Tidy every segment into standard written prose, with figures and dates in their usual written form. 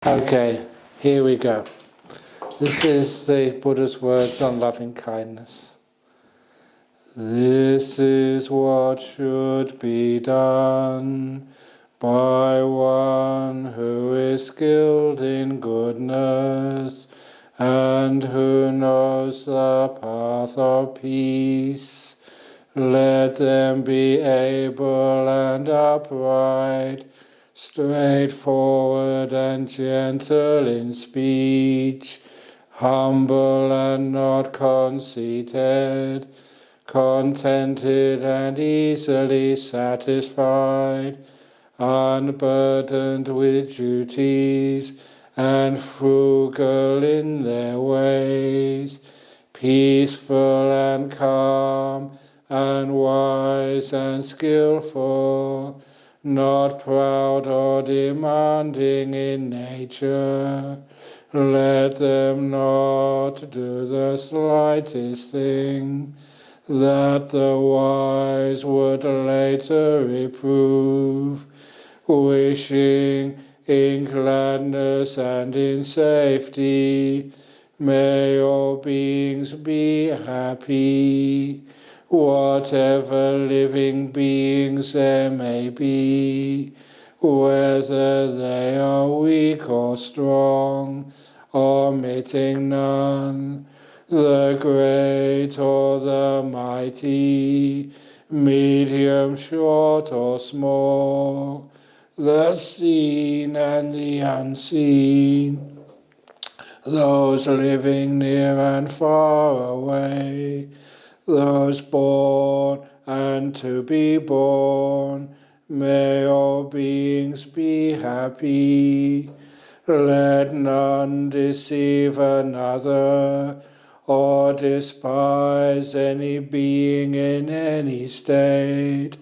Okay, here we go. This is the Buddha's words on loving kindness. This is what should be done by one who is skilled in goodness and who knows the path of peace. Let them be able and upright, straightforward and gentle in speech, humble and not conceited, contented and easily satisfied, unburdened with duties and frugal in their ways, peaceful and calm and wise and skillful, not proud or demanding in nature. Let them not do the slightest thing that the wise would later reprove, wishing in gladness and in safety, may all beings be happy, whatever living beings there may be, whether they are weak or strong, omitting none, the great or the mighty, medium, short or small, the seen and the unseen, those living near and far away, those born and to be born, may all beings be happy. Let none deceive another or despise any being in any state.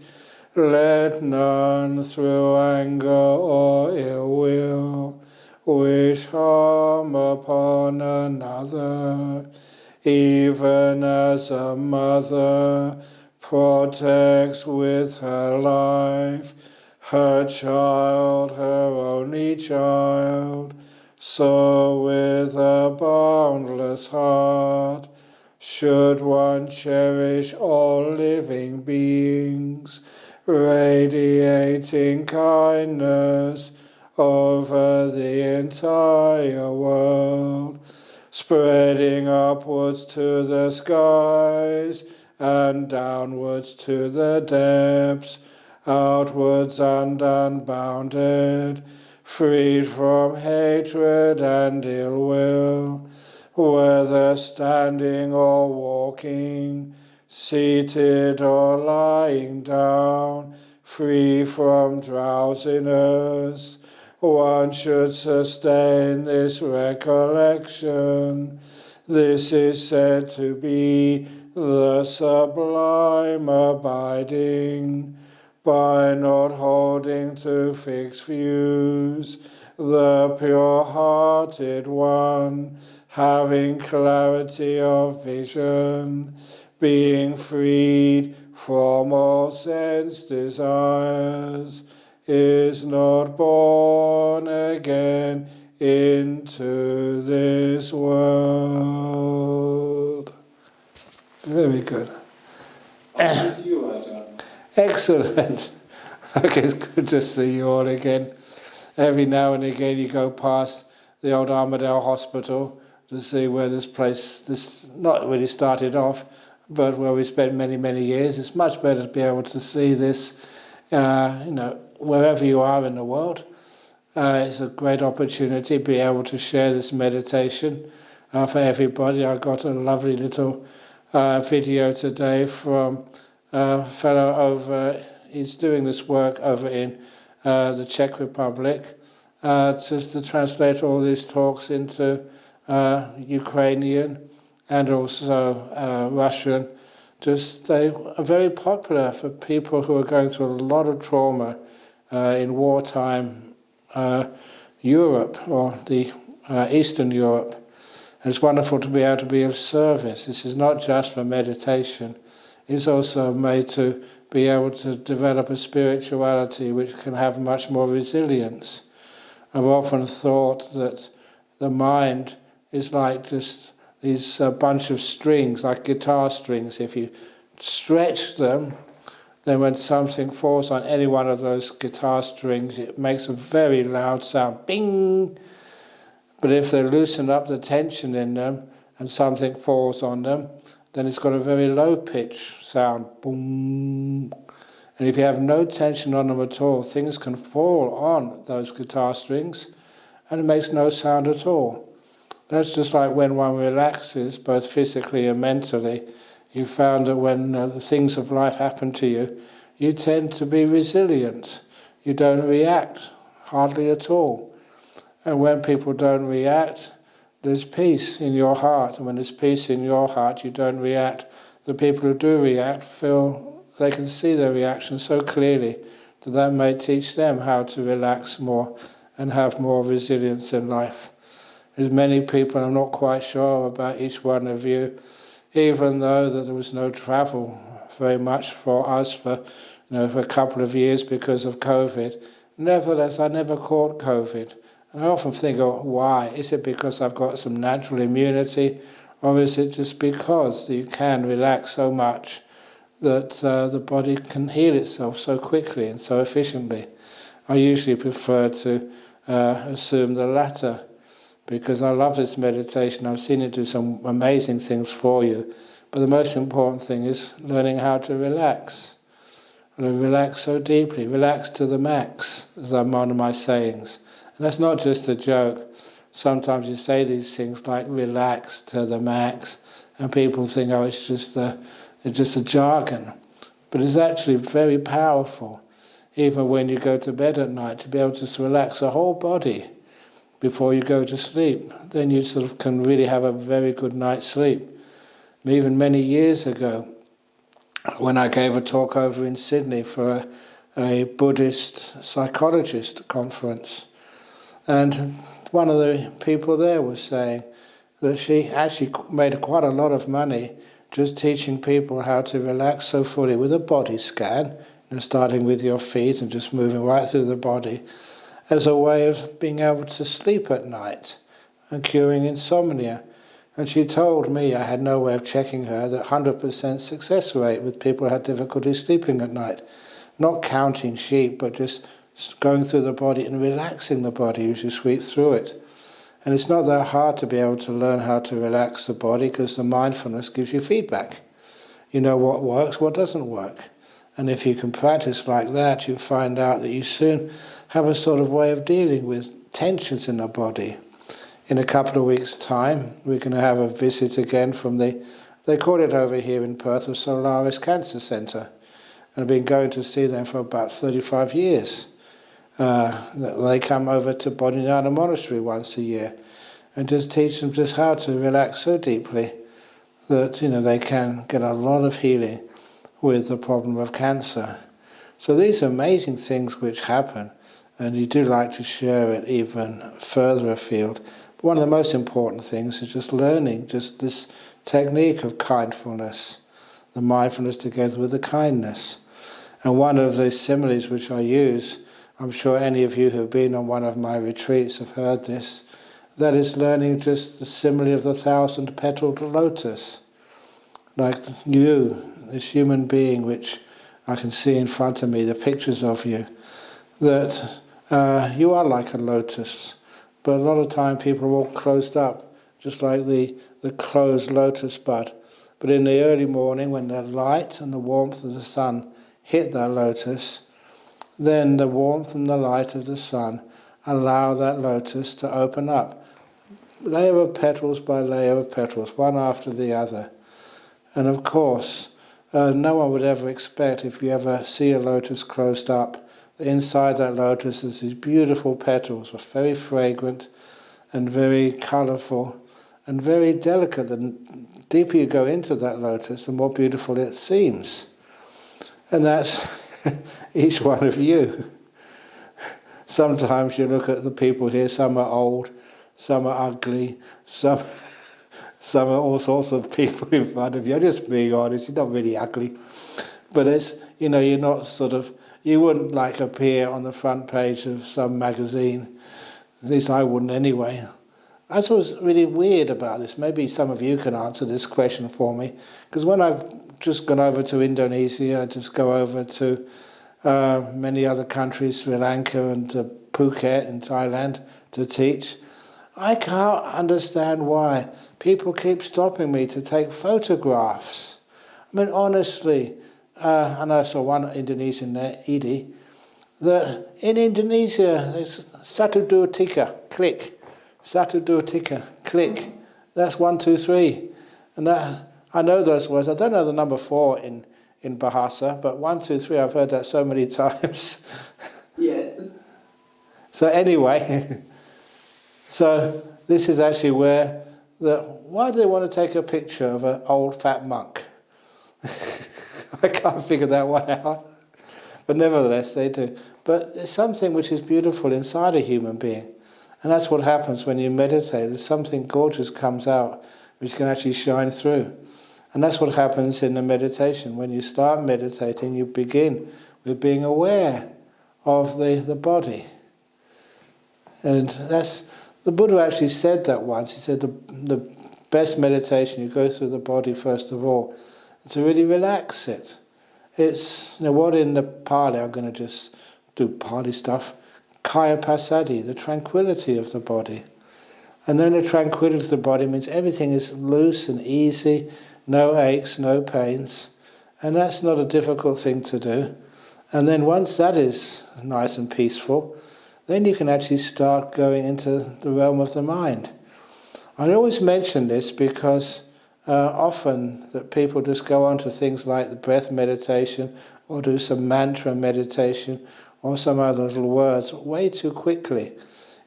Let none through anger or ill will wish harm upon another, even as a mother protects with her life her child, her only child, so with a boundless heart should one cherish all living beings, radiating kindness over the entire world, spreading upwards to the skies and downwards to the depths, outwards and unbounded, freed from hatred and ill will, whether standing or walking, seated or lying down, free from drowsiness. One should sustain this recollection. This is said to be the sublime abiding, by not holding to fixed views, the pure-hearted one, having clarity of vision, being freed from all sense desires, is not born again into this world. Very good. Thank you, Ajahn. Excellent. Okay, it's good to see you all again. Every now and again you go past the old Armadale Hospital to see where this not really started off, but where we spent many, many years. It's much better to be able to see this, wherever you are in the world. It's a great opportunity to be able to share this meditation for everybody. I got a lovely little video today from a fellow over, he's doing this work over in the Czech Republic, just to translate all these talks into Ukrainian and also Russian. They are very popular for people who are going through a lot of trauma in wartime Europe or the Eastern Europe. And it's wonderful to be able to be of service. This is not just for meditation. It's also made to be able to develop a spirituality which can have much more resilience. I've often thought that the mind is like just these bunch of strings, like guitar strings. If you stretch them, then when something falls on any one of those guitar strings, it makes a very loud sound, bing! But if they loosen up the tension in them and something falls on them, then it's got a very low pitch sound, boom. And if you have no tension on them at all, things can fall on those guitar strings and it makes no sound at all. That's just like when one relaxes, both physically and mentally. You found that when the things of life happen to you, you tend to be resilient. You don't react, hardly at all. And when people don't react, there's peace in your heart. And when there's peace in your heart, you don't react. The people who do react feel they can see their reaction so clearly that may teach them how to relax more and have more resilience in life. There's many people, I'm not quite sure about each one of you, even though that there was no travel very much for us for a couple of years because of COVID. Nevertheless, I never caught COVID. And I often think, why? Is it because I've got some natural immunity, or is it just because you can relax so much that the body can heal itself so quickly and so efficiently? I usually prefer to assume the latter, because I love this meditation. I've seen it do some amazing things for you. But the most important thing is learning how to relax. Relax so deeply, relax to the max, as are one of my sayings. And that's not just a joke. Sometimes you say these things like relax to the max, and people think, it's just a jargon. But it's actually very powerful, even when you go to bed at night, to be able to relax the whole body before you go to sleep. Then you sort of can really have a very good night's sleep. Even many years ago, when I gave a talk over in Sydney for a Buddhist psychologist conference, and one of the people there was saying that she actually made quite a lot of money just teaching people how to relax so fully with a body scan, starting with your feet and just moving right through the body, as a way of being able to sleep at night and curing insomnia. And she told me, I had no way of checking her, that 100% success rate with people who had difficulty sleeping at night. Not counting sheep, but just going through the body and relaxing the body as you sweep through it. And it's not that hard to be able to learn how to relax the body, because the mindfulness gives you feedback. You know what works, what doesn't work. And if you can practice like that, you find out that you soon have a sort of way of dealing with tensions in the body. In a couple of weeks' time, we're going to have a visit again from they call it over here in Perth, the Solaris Cancer Centre. And I've been going to see them for about 35 years. They come over to Bodhinyana Monastery once a year and just teach them just how to relax so deeply that they can get a lot of healing with the problem of cancer. So these are amazing things which happen, and you do like to share it even further afield. But one of the most important things is just learning just this technique of kindfulness, the mindfulness together with the kindness. And one of the similes which I use, I'm sure any of you who have been on one of my retreats have heard this, that is learning just the simile of the 1,000-petaled lotus. Like you, this human being which I can see in front of me, the pictures of you, that you are like a lotus, but a lot of time people are all closed up, just like the closed lotus bud. But in the early morning, when the light and the warmth of the sun hit that lotus, then the warmth and the light of the sun allow that lotus to open up, layer of petals by layer of petals, one after the other. And of course, no one would ever expect, if you ever see a lotus closed up, that inside that lotus is these beautiful petals, very fragrant and very colourful and very delicate. The deeper you go into that lotus, the more beautiful it seems. And that's each one of you. Sometimes you look at the people here, some are old, some are ugly, some are all sorts of people in front of you. I'm just being honest, you're not really ugly. But it's, you're not you wouldn't appear on the front page of some magazine At least I wouldn't anyway. That's what's really weird about this. Maybe some of you can answer this question for me. Because when I've just gone over to Indonesia, I just go over to many other countries, Sri Lanka and Phuket in Thailand to teach. I can't understand why people keep stopping me to take photographs. I mean, honestly, and I saw one Indonesian there, Edie, that in Indonesia, there's satu dua tiga, click. Satu dua tiga, click. That's 1, 2, 3. And that, I know those words. I don't know the number 4 in Bahasa, but 1, 2, 3, I've heard that so many times. Yes. So anyway, so this is actually where why do they want to take a picture of an old fat monk? I can't figure that one out. But nevertheless, they do. But there's something which is beautiful inside a human being. And that's what happens when you meditate. There's something gorgeous comes out which can actually shine through. And that's what happens in the meditation. When you start meditating, you begin with being aware of the body. And that's, the Buddha actually said that once. He said the best meditation, you go through the body first of all, to really relax it. It's, what in the Pali, I'm going to just do Pali stuff, Kaya Passaddhi, the tranquility of the body. And then the tranquility of the body means everything is loose and easy, no aches, no pains. And that's not a difficult thing to do. And then once that is nice and peaceful, then you can actually start going into the realm of the mind. I always mention this because often that people just go on to things like the breath meditation or do some mantra meditation or some other little words way too quickly.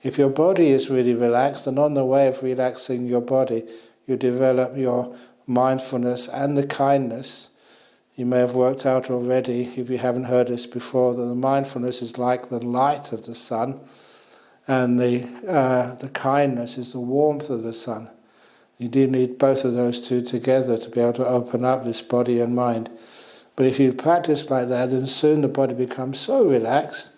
If your body is really relaxed, and on the way of relaxing your body, you develop your mindfulness and the kindness. You may have worked out already, if you haven't heard this before, that the mindfulness is like the light of the sun, and the kindness is the warmth of the sun. You do need both of those two together to be able to open up this body and mind. But if you practice like that, then soon the body becomes so relaxed,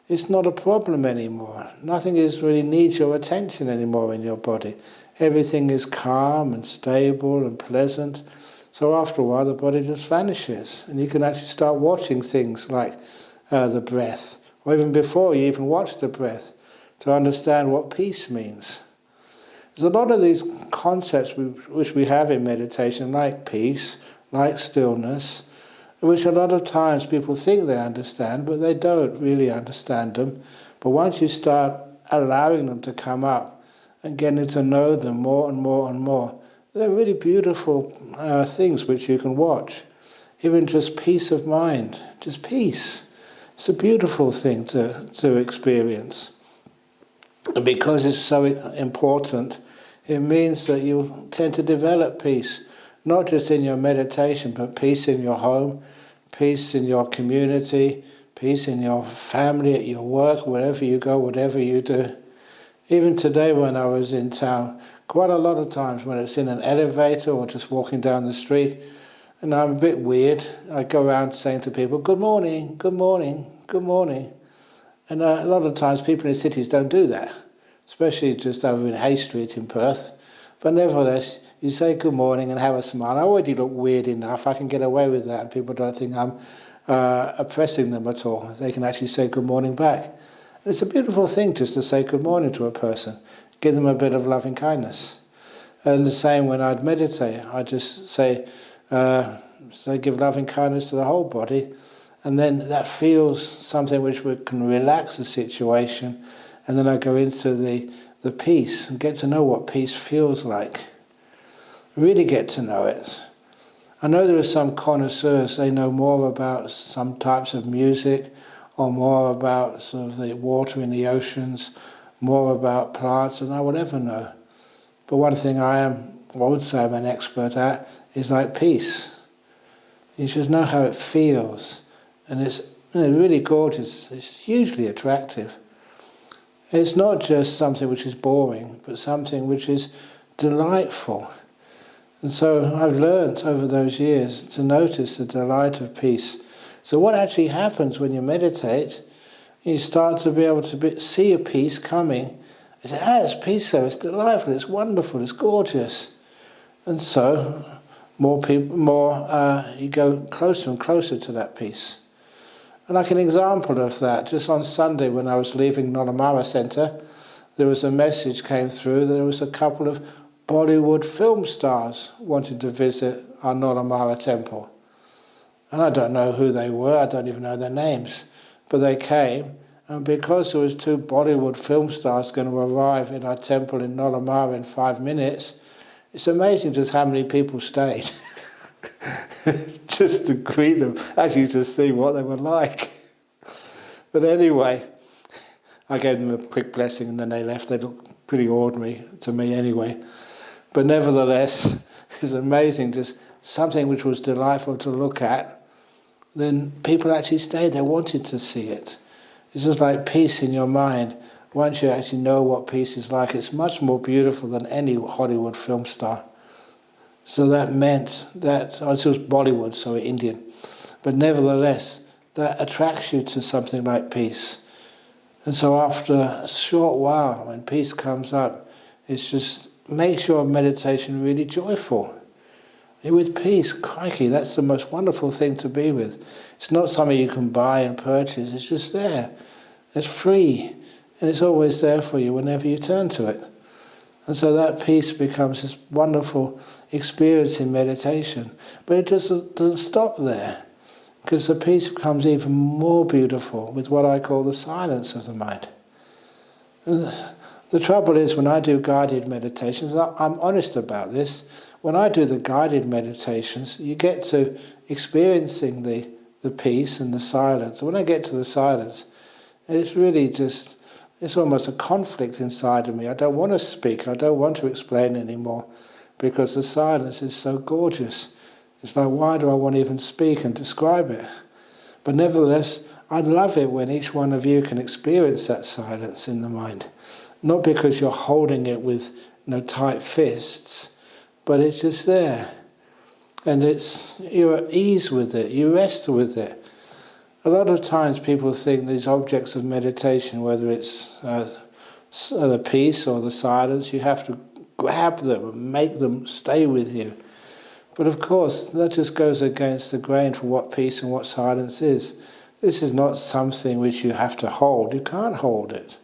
it's not a problem anymore. Nothing really needs your attention anymore in your body. Everything is calm and stable and pleasant. So after a while, the body just vanishes. And you can actually start watching things like the breath, or even before you even watch the breath, to understand what peace means. There's a lot of these concepts which we have in meditation, like peace, like stillness, which a lot of times people think they understand, but they don't really understand them. But once you start allowing them to come up and getting to know them more and more and more, they're really beautiful things which you can watch. Even just peace of mind, just peace. It's a beautiful thing to experience. And because it's so important, it means that you tend to develop peace, not just in your meditation, but peace in your home, peace in your community, peace in your family, at your work, wherever you go, whatever you do. Even today when I was in town, quite a lot of times when it's in an elevator or just walking down the street, and I'm a bit weird, I go around saying to people, good morning, good morning, good morning. And a lot of times people in cities don't do that, especially just over in Hay Street in Perth. But nevertheless, you say good morning and have a smile. I already look weird enough, I can get away with that, and people don't think I'm oppressing them at all. They can actually say good morning back. And it's a beautiful thing just to say good morning to a person, give them a bit of loving kindness. And the same when I'd meditate, I just say give loving kindness to the whole body, and then that feels something which can relax the situation, and then I go into the peace and get to know what peace feels like. Really get to know it. I know there are some connoisseurs, they know more about some types of music, or more about sort of the water in the oceans, more about plants than I would ever know. But one thing I would say I'm an expert at is like peace. You just know how it feels, and it's really gorgeous. It's hugely attractive. It's not just something which is boring, but something which is delightful. And so I've learnt over those years to notice the delight of peace. So what actually happens when you meditate, you start to be able to see a peace coming, He said, it's peace there, it's delightful, it's wonderful, it's gorgeous. And so, you go closer and closer to that peace. And like an example of that, just on Sunday when I was leaving Nollamara Centre, there was a message came through that there was a couple of Bollywood film stars wanting to visit our Nollamara temple. And I don't know who they were, I don't even know their names, but they came, and because there was 2 Bollywood film stars going to arrive in our temple in Nollamara in 5 minutes, it's amazing just how many people stayed. Just to greet them, actually to see what they were like. But anyway, I gave them a quick blessing and then they left. They looked pretty ordinary to me anyway. But nevertheless, it's amazing, just something which was delightful to look at, then people actually stayed, they wanted to see it. It's just like peace in your mind. Once you actually know what peace is like, it's much more beautiful than any Hollywood film star. So that meant that, it was Bollywood, sorry, Indian, but nevertheless, that attracts you to something like peace. And so after a short while, when peace comes up, it's just makes your meditation really joyful. With peace, crikey, that's the most wonderful thing to be with. It's not something you can buy and purchase, it's just there. It's free, and it's always there for you whenever you turn to it. And so that peace becomes this wonderful experience in meditation. But it just doesn't stop there, because the peace becomes even more beautiful with what I call the silence of the mind. And the trouble is, when I do guided meditations, I'm honest about this, when I do the guided meditations, you get to experiencing the peace and the silence. And when I get to the silence, it's really just, it's almost a conflict inside of me. I don't want to speak, I don't want to explain anymore, because the silence is so gorgeous. It's like, why do I want to even speak and describe it? But nevertheless, I love it when each one of you can experience that silence in the mind. Not because you're holding it with tight fists, but it's just there. And you're at ease with it, you rest with it. A lot of times people think these objects of meditation, whether it's the peace or the silence, you have to grab them and make them stay with you. But of course, that just goes against the grain for what peace and what silence is. This is not something which you have to hold. You can't hold it.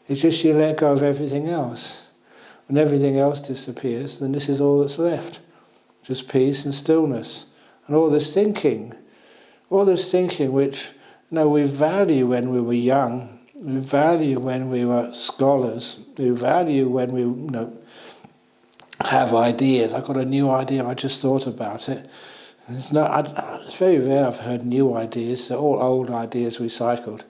It's just you let go of everything else. When everything else disappears, then this is all that's left. Just peace and stillness. And all this thinking which we value when we were young, we value when we were scholars, we value when we have ideas. I've got a new idea, I just thought about it. And it's very rare I've heard new ideas, they're all old ideas recycled.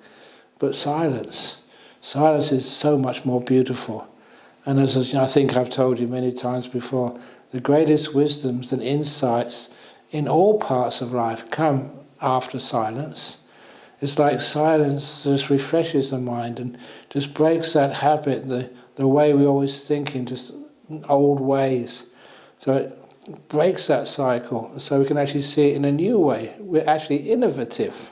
But silence is so much more beautiful. And as I think I've told you many times before, the greatest wisdoms and insights in all parts of life come after silence. It's like silence just refreshes the mind and just breaks that habit, the way we always think in just old ways. So it breaks that cycle, so we can actually see it in a new way. We're actually innovative.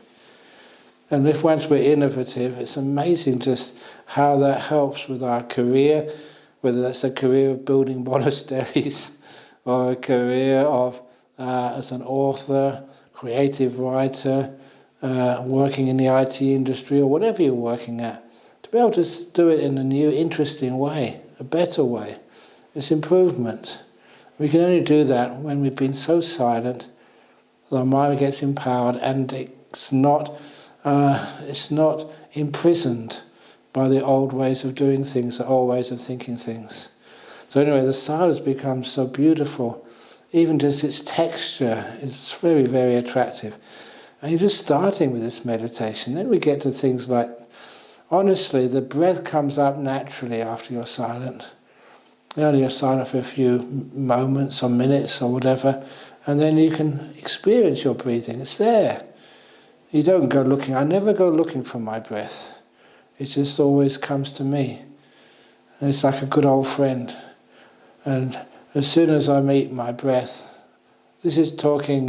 And if once we're innovative, it's amazing just how that helps with our career, whether that's a career of building monasteries or a career of as an author, creative writer, working in the IT industry or whatever you're working at. To be able to do it in a new, interesting way, a better way, it's improvement. We can only do that when we've been so silent that our mind gets empowered and it's not imprisoned by the old ways of doing things, the old ways of thinking things. So anyway, the silence becomes so beautiful. Even just its texture is very, very attractive. And you're just starting with this meditation. Then we get to things like, honestly, the breath comes up naturally after you're silent. You're silent for a few moments or minutes or whatever, and then you can experience your breathing. It's there. You don't go looking. I never go looking for my breath. It just always comes to me. And it's like a good old friend. And as soon as I meet my breath, this is talking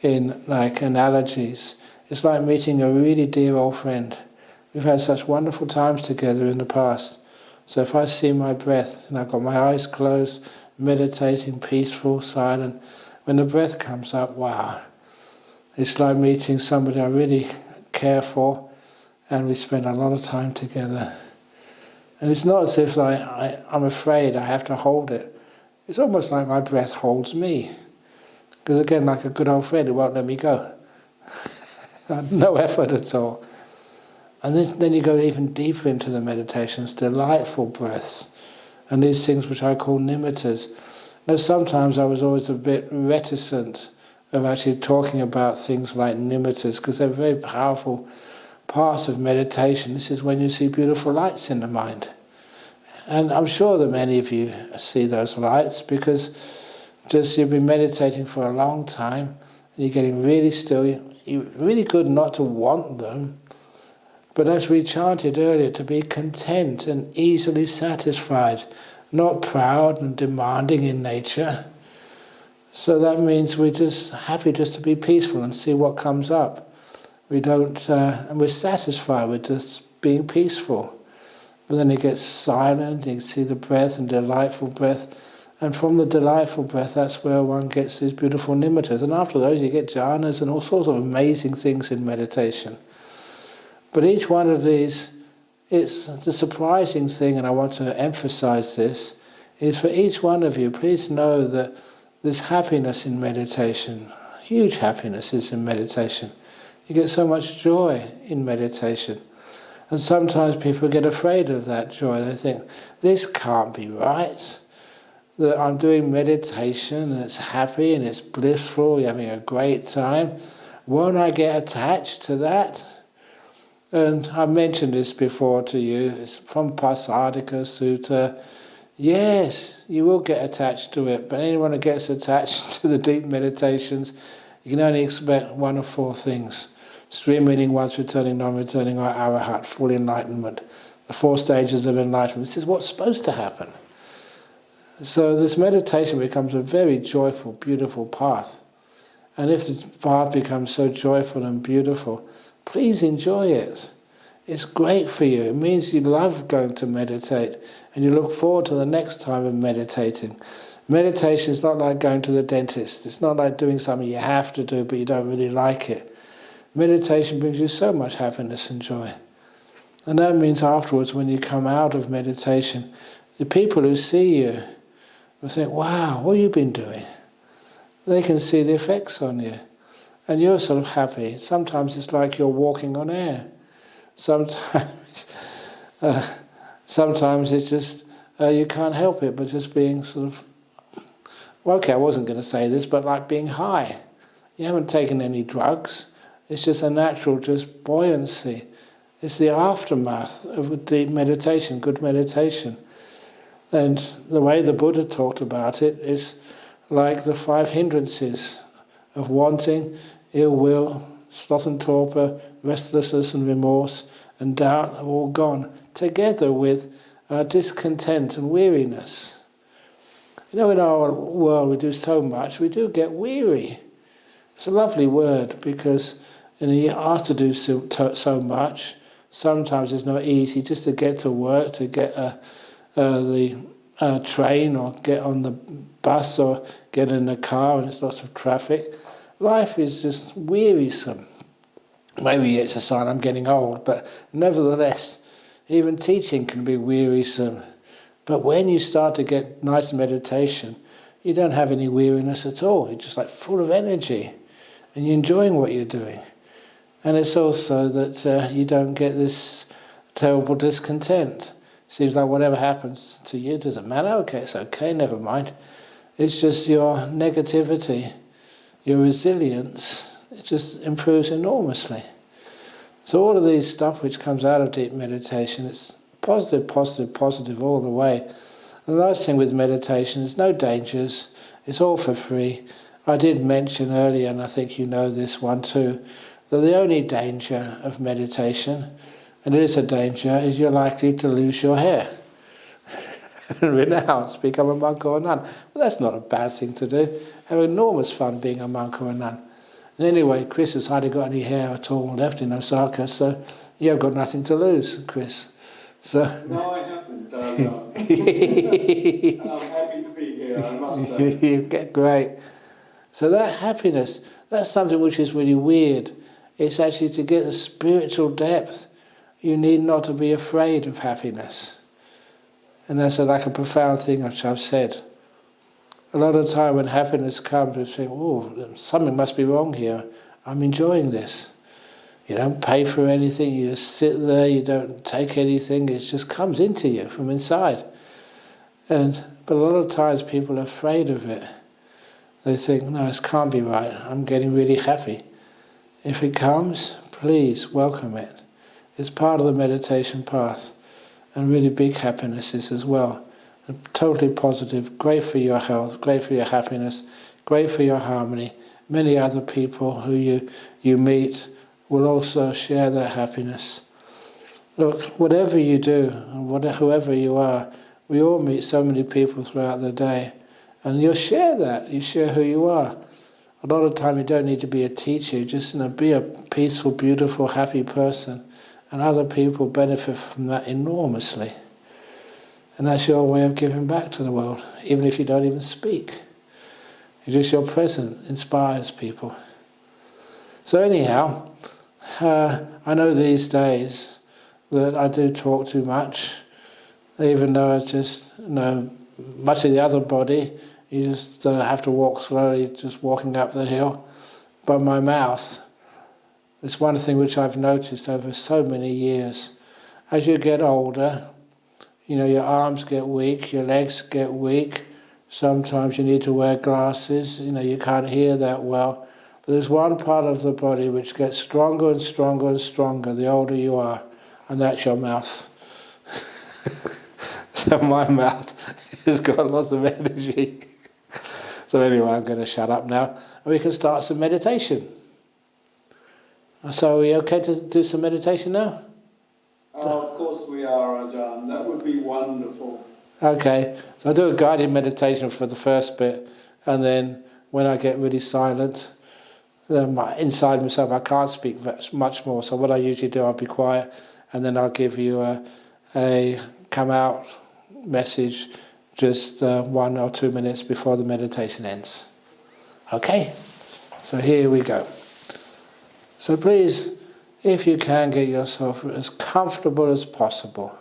in like analogies. It's like meeting a really dear old friend. We've had such wonderful times together in the past. So if I see my breath, and I've got my eyes closed, meditating, peaceful, silent, when the breath comes up, wow, it's like meeting somebody I really care for, and we spend a lot of time together. And it's not as if I'm afraid I have to hold it. It's almost like my breath holds me. Because again, like a good old friend, it won't let me go. No effort at all. And then you go even deeper into the meditations, delightful breaths. And these things which I call nimittas. Now sometimes I was always a bit reticent of actually talking about things like nimittas, because they're very powerful parts of meditation. This is when you see beautiful lights in the mind. And I'm sure that many of you see those lights, because just you've been meditating for a long time, and you're getting really still. You're really good not to want them, but as we chanted earlier, to be content and easily satisfied, not proud and demanding in nature. So that means we're just happy just to be peaceful and see what comes up. We don't, and we're satisfied with just being peaceful. But then it gets silent, you can see the breath and delightful breath. And from the delightful breath, that's where one gets these beautiful nimittas. And after those, you get jhanas and all sorts of amazing things in meditation. But each one of these, it's the surprising thing, and I want to emphasize this, is for each one of you, please know that there's happiness in meditation. Huge happiness is in meditation. You get so much joy in meditation. And sometimes people get afraid of that joy. They think, this can't be right. That I'm doing meditation and it's happy and it's blissful, you're having a great time. Won't I get attached to that? And I mentioned this before to you. It's from Pasadika Sutta. Yes, you will get attached to it, but anyone who gets attached to the deep meditations, you can only expect one of four things. Stream meaning once returning, non-returning, or arahat, full enlightenment. The four stages of enlightenment. This is what's supposed to happen. So this meditation becomes a very joyful, beautiful path. And if the path becomes so joyful and beautiful, please enjoy it. It's great for you. It means you love going to meditate and you look forward to the next time of meditating. Meditation is not like going to the dentist. It's not like doing something you have to do but you don't really like it. Meditation brings you so much happiness and joy. And that means afterwards, when you come out of meditation, the people who see you will think, wow, what have you been doing? They can see the effects on you. And you're sort of happy. Sometimes it's like you're walking on air. Sometimes it's just, you can't help it, but just being sort of, well, okay, I wasn't going to say this, but like being high. You haven't taken any drugs. It's just a natural just buoyancy. It's the aftermath of a deep meditation, good meditation. And the way the Buddha talked about it is like the 5 hindrances of wanting, ill will, sloth and torpor, restlessness and remorse, and doubt are all gone, together with discontent and weariness. You know, in our world we do so much, we do get weary. It's a lovely word because you're asked to do so much. Sometimes it's not easy just to get to work, to get the train or get on the bus or get in a car and there's lots of traffic. Life is just wearisome. Maybe it's a sign I'm getting old, but nevertheless, even teaching can be wearisome. But when you start to get nice meditation, you don't have any weariness at all. You're just like full of energy and you're enjoying what you're doing. And it's also that you don't get this terrible discontent. Seems like whatever happens to you doesn't matter. Okay, it's okay, never mind. It's just your negativity, your resilience, it just improves enormously. So all of these stuff which comes out of deep meditation, it's positive, positive, positive all the way. And the last thing with meditation is no dangers. It's all for free. I did mention earlier, and I think you know this one too, that the only danger of meditation, and it is a danger, is you're likely to lose your hair and renounce, become a monk or a nun. Well, that's not a bad thing to do. Have enormous fun being a monk or a nun. And anyway, Chris has hardly got any hair at all left in Osaka, so you've got nothing to lose, Chris. So No, I haven't. And I'm happy to be here, I must say. you get great. So that happiness, that's something which is really weird. It's actually to get the spiritual depth, you need not to be afraid of happiness. And that's like a profound thing which I've said. A lot of the time when happiness comes, we think, oh, something must be wrong here. I'm enjoying this. You don't pay for anything, you just sit there, you don't take anything, it just comes into you from inside. But a lot of times people are afraid of it. They think, no, this can't be right, I'm getting really happy. If it comes, please welcome it. It's part of the meditation path, and really big happinesses as well. And totally positive, great for your health, great for your happiness, great for your harmony. Many other people who you meet will also share that happiness. Look, whatever you do, and whoever you are, we all meet so many people throughout the day, and you'll share that, you share who you are. A lot of the time you don't need to be a teacher, you just be a peaceful, beautiful, happy person, and other people benefit from that enormously. And that's your way of giving back to the world, even if you don't even speak. Just your presence inspires people. So anyhow, I know these days that I do talk too much, even though I just, much of the other body, you just have to walk slowly, just walking up the hill. But my mouth, it's one thing which I've noticed over so many years. As you get older, your arms get weak, your legs get weak. Sometimes you need to wear glasses, you can't hear that well. But there's one part of the body which gets stronger and stronger and stronger the older you are, and that's your mouth. So my mouth has got lots of energy. So anyway, I'm going to shut up now, and we can start some meditation. So are we okay to do some meditation now? Of course we are, Ajahn. That would be wonderful. Okay, so I'll do a guided meditation for the first bit, and then when I get really silent, inside myself I can't speak much more, so what I usually do, I'll be quiet, and then I'll give you a come out message just 1 or 2 minutes before the meditation ends. Okay, so here we go. So please, if you can, get yourself as comfortable as possible.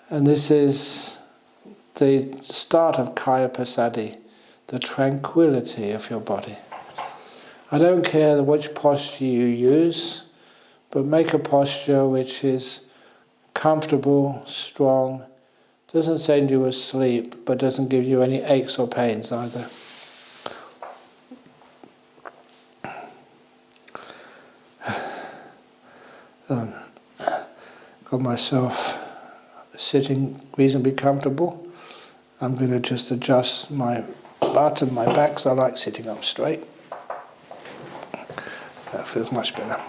And this is the start of Kaya Passaddhi, the tranquility of your body. I don't care which posture you use, but make a posture which is comfortable, strong, doesn't send you asleep, but doesn't give you any aches or pains either. Got myself sitting reasonably comfortable. I'm going to just adjust my butt and my back, so I like sitting up straight. That feels much better.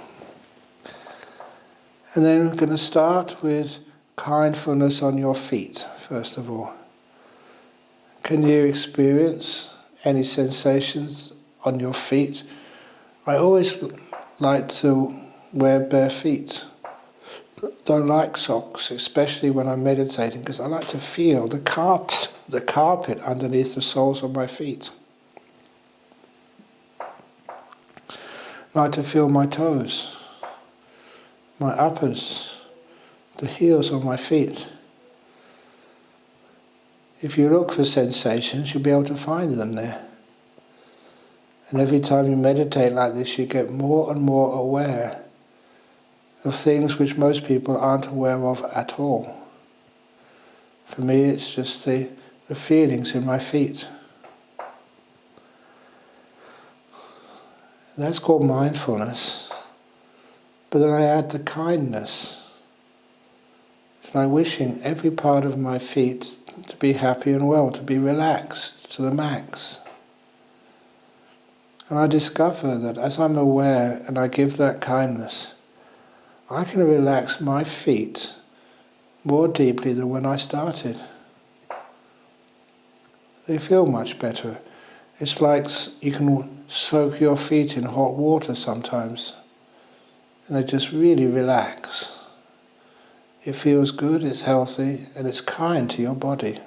And then I'm going to start with kindfulness on your feet, first of all. Can you experience any sensations on your feet? I always like to wear bare feet. Don't like socks, especially when I'm meditating, because I like to feel the carpet underneath the soles of my feet. I like to feel my toes, my uppers, the heels of my feet. If you look for sensations, you'll be able to find them there. And every time you meditate like this, you get more and more aware of things which most people aren't aware of at all. For me, it's just the feelings in my feet. That's called mindfulness. But then I add the kindness. It's like wishing every part of my feet to be happy and well, to be relaxed to the max. And I discover that as I'm aware and I give that kindness, I can relax my feet more deeply than when I started. They feel much better. It's like you can soak your feet in hot water sometimes, and they just really relax. It feels good, it's healthy, and it's kind to your body.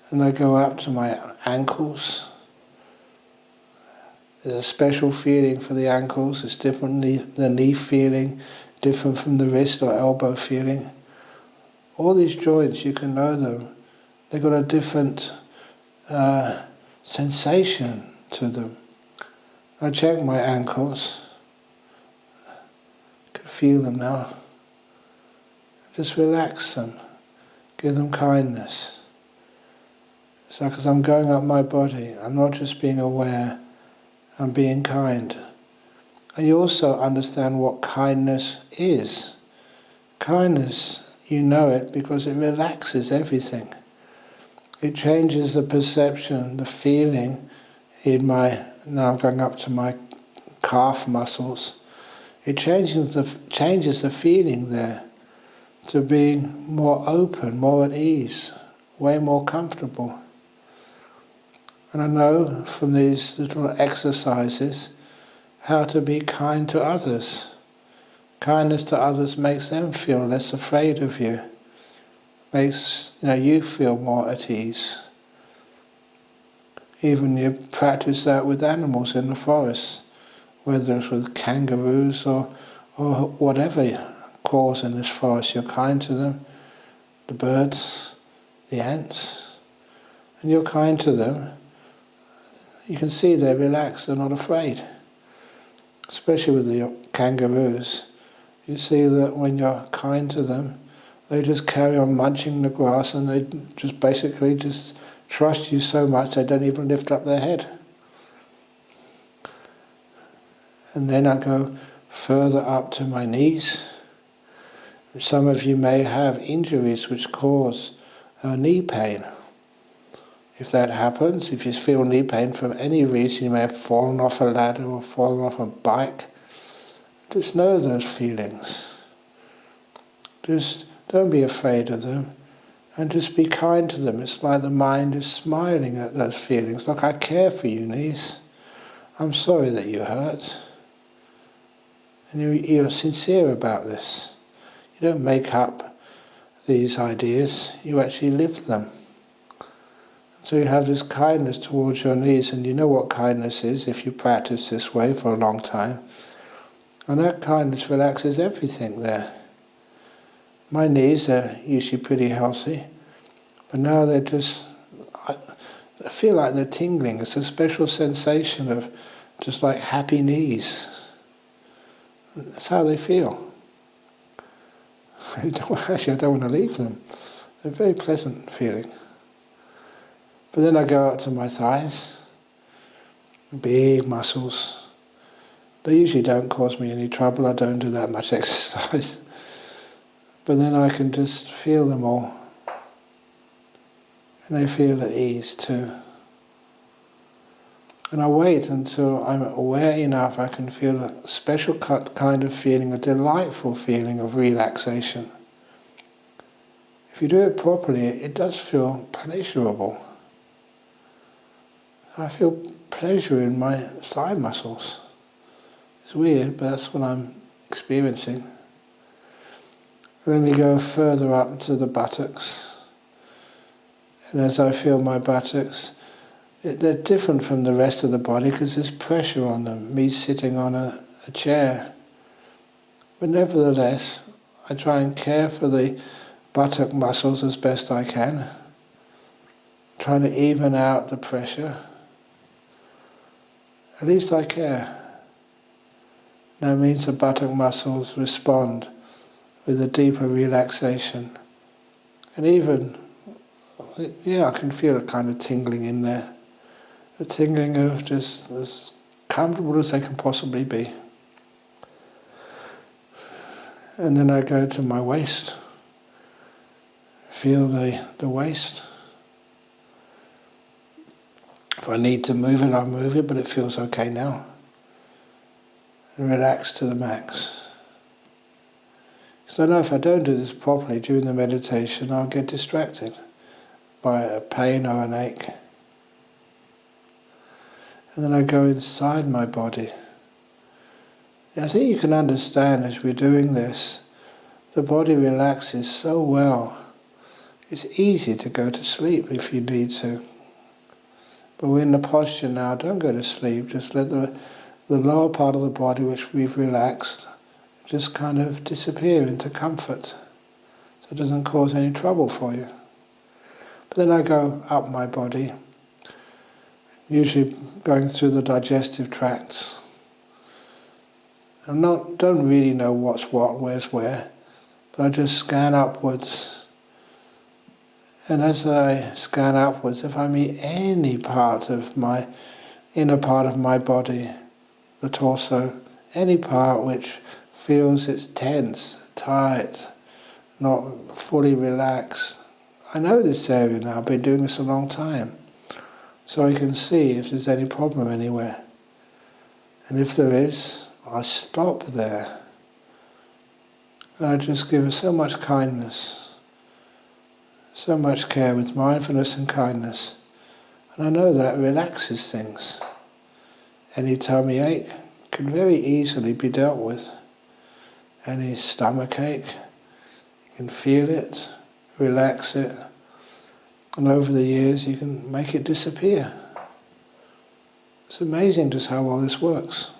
And I go up to my ankles. There's a special feeling for the ankles. It's different, the knee feeling, different from the wrist or elbow feeling. All these joints, you can know them. They've got a different sensation to them. I check my ankles. I can feel them now. Just relax them. Give them kindness. It's like as I'm going up my body, I'm not just being aware, I'm being kind. And you also understand what kindness is. Kindness, you know it because it relaxes everything. It changes the perception, the feeling in my, now I'm going up to my calf muscles. It changes the feeling there to being more open, more at ease, way more comfortable. And I know from these little exercises how to be kind to others. Kindness to others makes them feel less afraid of you. Makes you feel more at ease. Even you practice that with animals in the forest, whether it's with kangaroos or whatever crawls in this forest, you're kind to them, the birds, the ants, and you're kind to them. You can see they're relaxed, they're not afraid. Especially with the kangaroos, you see that when you're kind to them, they just carry on munching the grass and they just basically just trust you so much they don't even lift up their head. And then I go further up to my knees. Some of you may have injuries which cause knee pain. If that happens, if you feel knee pain for any reason, you may have fallen off a ladder or fallen off a bike, just know those feelings. Just don't be afraid of them and just be kind to them. It's like the mind is smiling at those feelings. Look, I care for you, knees. I'm sorry that you hurt. And you're sincere about this. You don't make up these ideas, you actually live them. So you have this kindness towards your knees, and you know what kindness is if you practice this way for a long time. And that kindness relaxes everything there. My knees are usually pretty healthy, but now they're just, I feel like they're tingling. It's a special sensation of just like happy knees. That's how they feel. Actually, I don't want to leave them. They're a very pleasant feeling. But then I go up to my thighs, big muscles. They usually don't cause me any trouble. I don't do that much exercise. But then I can just feel them all. And they feel at ease too. And I wait until I'm aware enough I can feel a special kind of feeling, a delightful feeling of relaxation. If you do it properly, it does feel pleasurable. I feel pleasure in my thigh muscles. It's weird, but that's what I'm experiencing. And then we go further up to the buttocks. And as I feel my buttocks, they're different from the rest of the body because there's pressure on them, me sitting on a chair. But nevertheless, I try and care for the buttock muscles as best I can, trying to even out the pressure. At least I care. That means the buttock muscles respond with a deeper relaxation. And even, I can feel a kind of tingling in there. A tingling of just as comfortable as they can possibly be. And then I go to my waist. Feel the waist. If I need to move it, I'll move it, but it feels okay now. And relax to the max. Because I know if I don't do this properly during the meditation, I'll get distracted by a pain or an ache. And then I go inside my body. I think you can understand as we're doing this the body relaxes so well. It's easy to go to sleep if you need to. But we're in the posture now, don't go to sleep, just let the lower part of the body which we've relaxed just kind of disappear into comfort, so it doesn't cause any trouble for you. But then I go up my body, usually going through the digestive tracts. I don't really know what's what, where's where, but I just scan upwards. And as I scan upwards, if I meet any part of my inner part of my body, the torso, any part which feels it's tense, tight, not fully relaxed, I know this area now, I've been doing this a long time, so I can see if there's any problem anywhere. And if there is, I stop there. And I just give it so much kindness, so much care with mindfulness and kindness. And I know that relaxes things. Any tummy ache can very easily be dealt with. Any stomach ache, you can feel it, relax it, and over the years you can make it disappear. It's amazing just how well this works.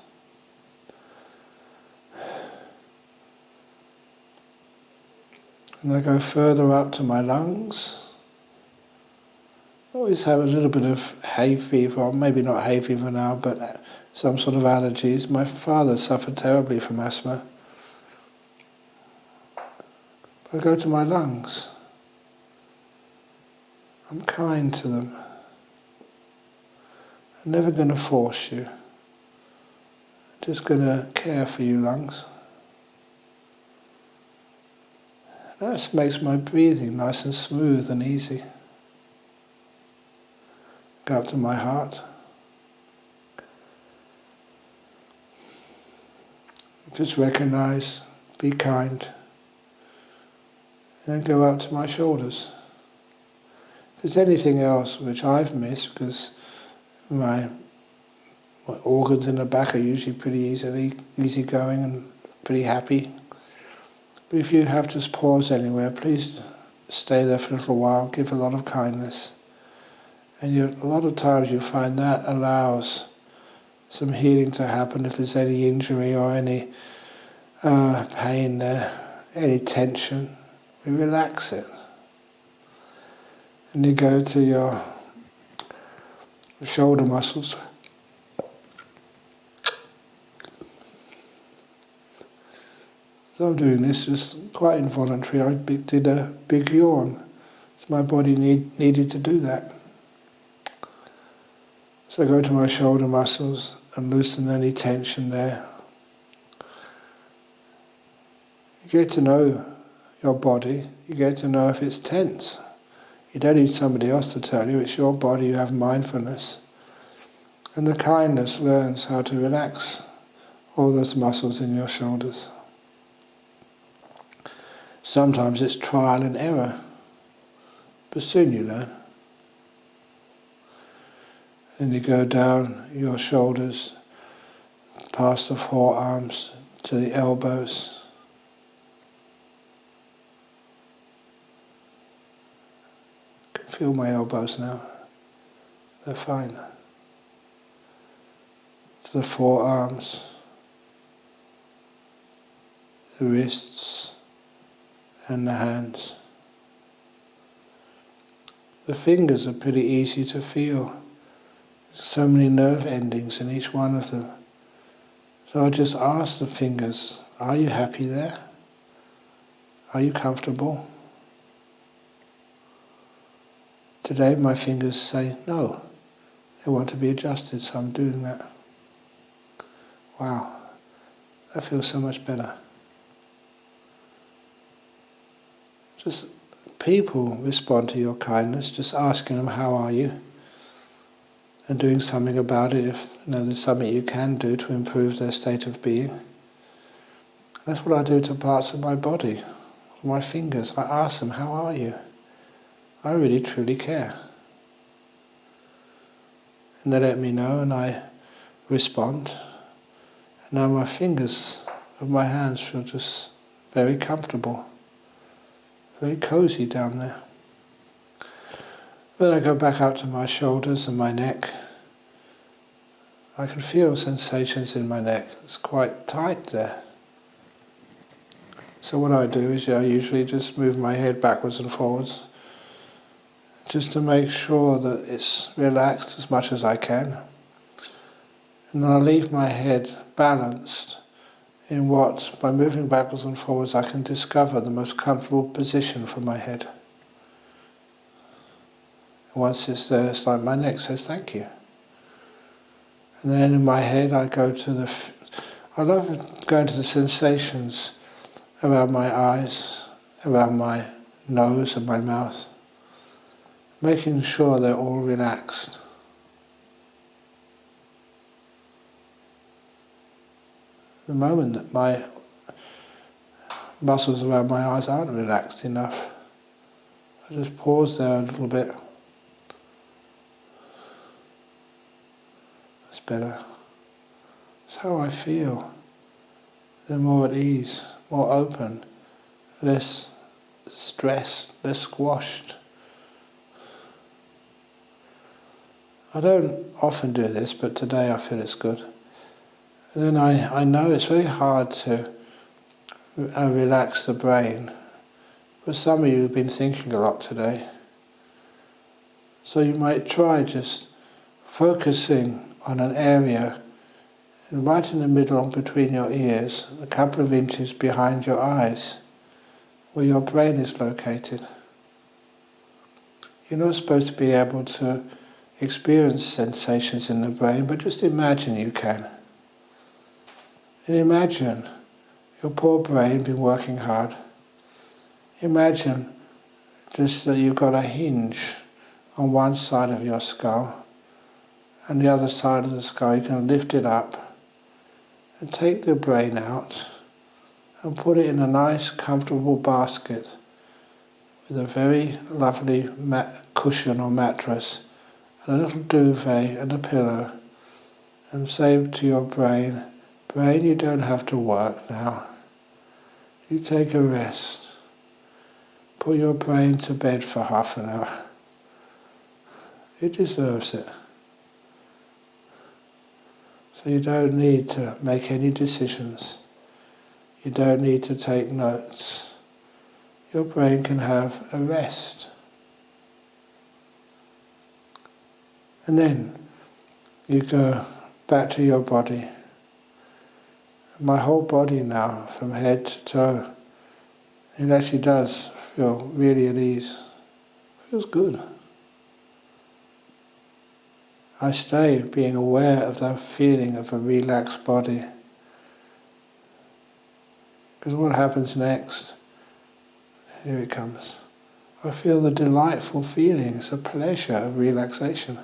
And I go further up to my lungs. I always have a little bit of hay fever, or maybe not hay fever now, but some sort of allergies. My father suffered terribly from asthma. I go to my lungs. I'm kind to them. I'm never going to force you. I'm just going to care for you, lungs. That makes my breathing nice and smooth and easy. Go up to my heart. Just recognize, be kind. And then go up to my shoulders. If there's anything else which I've missed, because my organs in the back are usually pretty easy going and pretty happy. But if you have to pause anywhere, please stay there for a little while, give a lot of kindness. And a lot of times you find that allows some healing to happen if there's any injury or any pain there, any tension. We relax it. And you go to your shoulder muscles. So I'm doing this just quite involuntary. I did a big yawn. So my body needed to do that. So I go to my shoulder muscles and loosen any tension there. You get to know your body. You get to know if it's tense. You don't need somebody else to tell you. It's your body. You have mindfulness. And the kindness learns how to relax all those muscles in your shoulders. Sometimes it's trial and error, but soon you learn. And you go down your shoulders, past the forearms to the elbows. I can feel my elbows now. They're fine. To the forearms, the wrists, and the hands. The fingers are pretty easy to feel. So many nerve endings in each one of them. So I just ask the fingers, are you happy there? Are you comfortable? Today my fingers say no. They want to be adjusted, so I'm doing that. Wow, that feels so much better. Just people respond to your kindness, just asking them, how are you? And doing something about it if there's something you can do to improve their state of being. That's what I do to parts of my body, my fingers. I ask them, how are you? I really truly care. And they let me know and I respond. And now my fingers of my hands feel just very comfortable, very cozy down there. When I go back up to my shoulders and my neck, I can feel sensations in my neck. It's quite tight there. So what I do is I usually just move my head backwards and forwards, just to make sure that it's relaxed as much as I can. And then I leave my head balanced in what, by moving backwards and forwards, I can discover the most comfortable position for my head. And once it's there, it's like my neck says thank you. And then in my head I go to I love going to the sensations around my eyes, around my nose and my mouth, making sure they're all relaxed. The moment that my muscles around my eyes aren't relaxed enough, I just pause there a little bit. It's better. It's how I feel. They're more at ease, more open, less stressed, less squashed. I don't often do this, but today I feel it's good. And then I know it's very hard to relax the brain, but some of you have been thinking a lot today. So you might try just focusing on an area right in the middle between your ears, a couple of inches behind your eyes, where your brain is located. You're not supposed to be able to experience sensations in the brain, but just imagine you can. And imagine your poor brain been working hard. Imagine just that you've got a hinge on one side of your skull, and the other side of the skull you can lift it up and take the brain out and put it in a nice comfortable basket with a very lovely cushion or mattress and a little duvet and a pillow, and say to your brain, "Brain, you don't have to work now. You take a rest. Put your brain to bed for half an hour. It deserves it." So you don't need to make any decisions. You don't need to take notes. Your brain can have a rest. And then you go back to your body. My whole body now, from head to toe, it actually does feel really at ease. It feels good. I stay being aware of that feeling of a relaxed body. Because what happens next? Here it comes. I feel the delightful feelings, the pleasure of relaxation.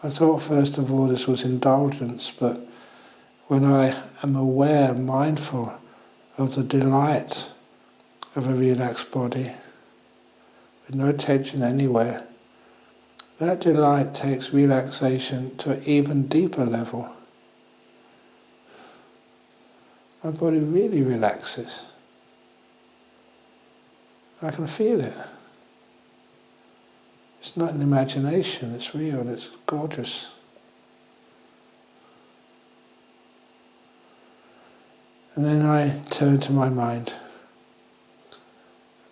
I thought first of all this was indulgence, but when I am aware, mindful of the delight of a relaxed body, with no tension anywhere, that delight takes relaxation to an even deeper level. My body really relaxes. I can feel it. It's not an imagination, it's real, it's gorgeous. And then I turn to my mind.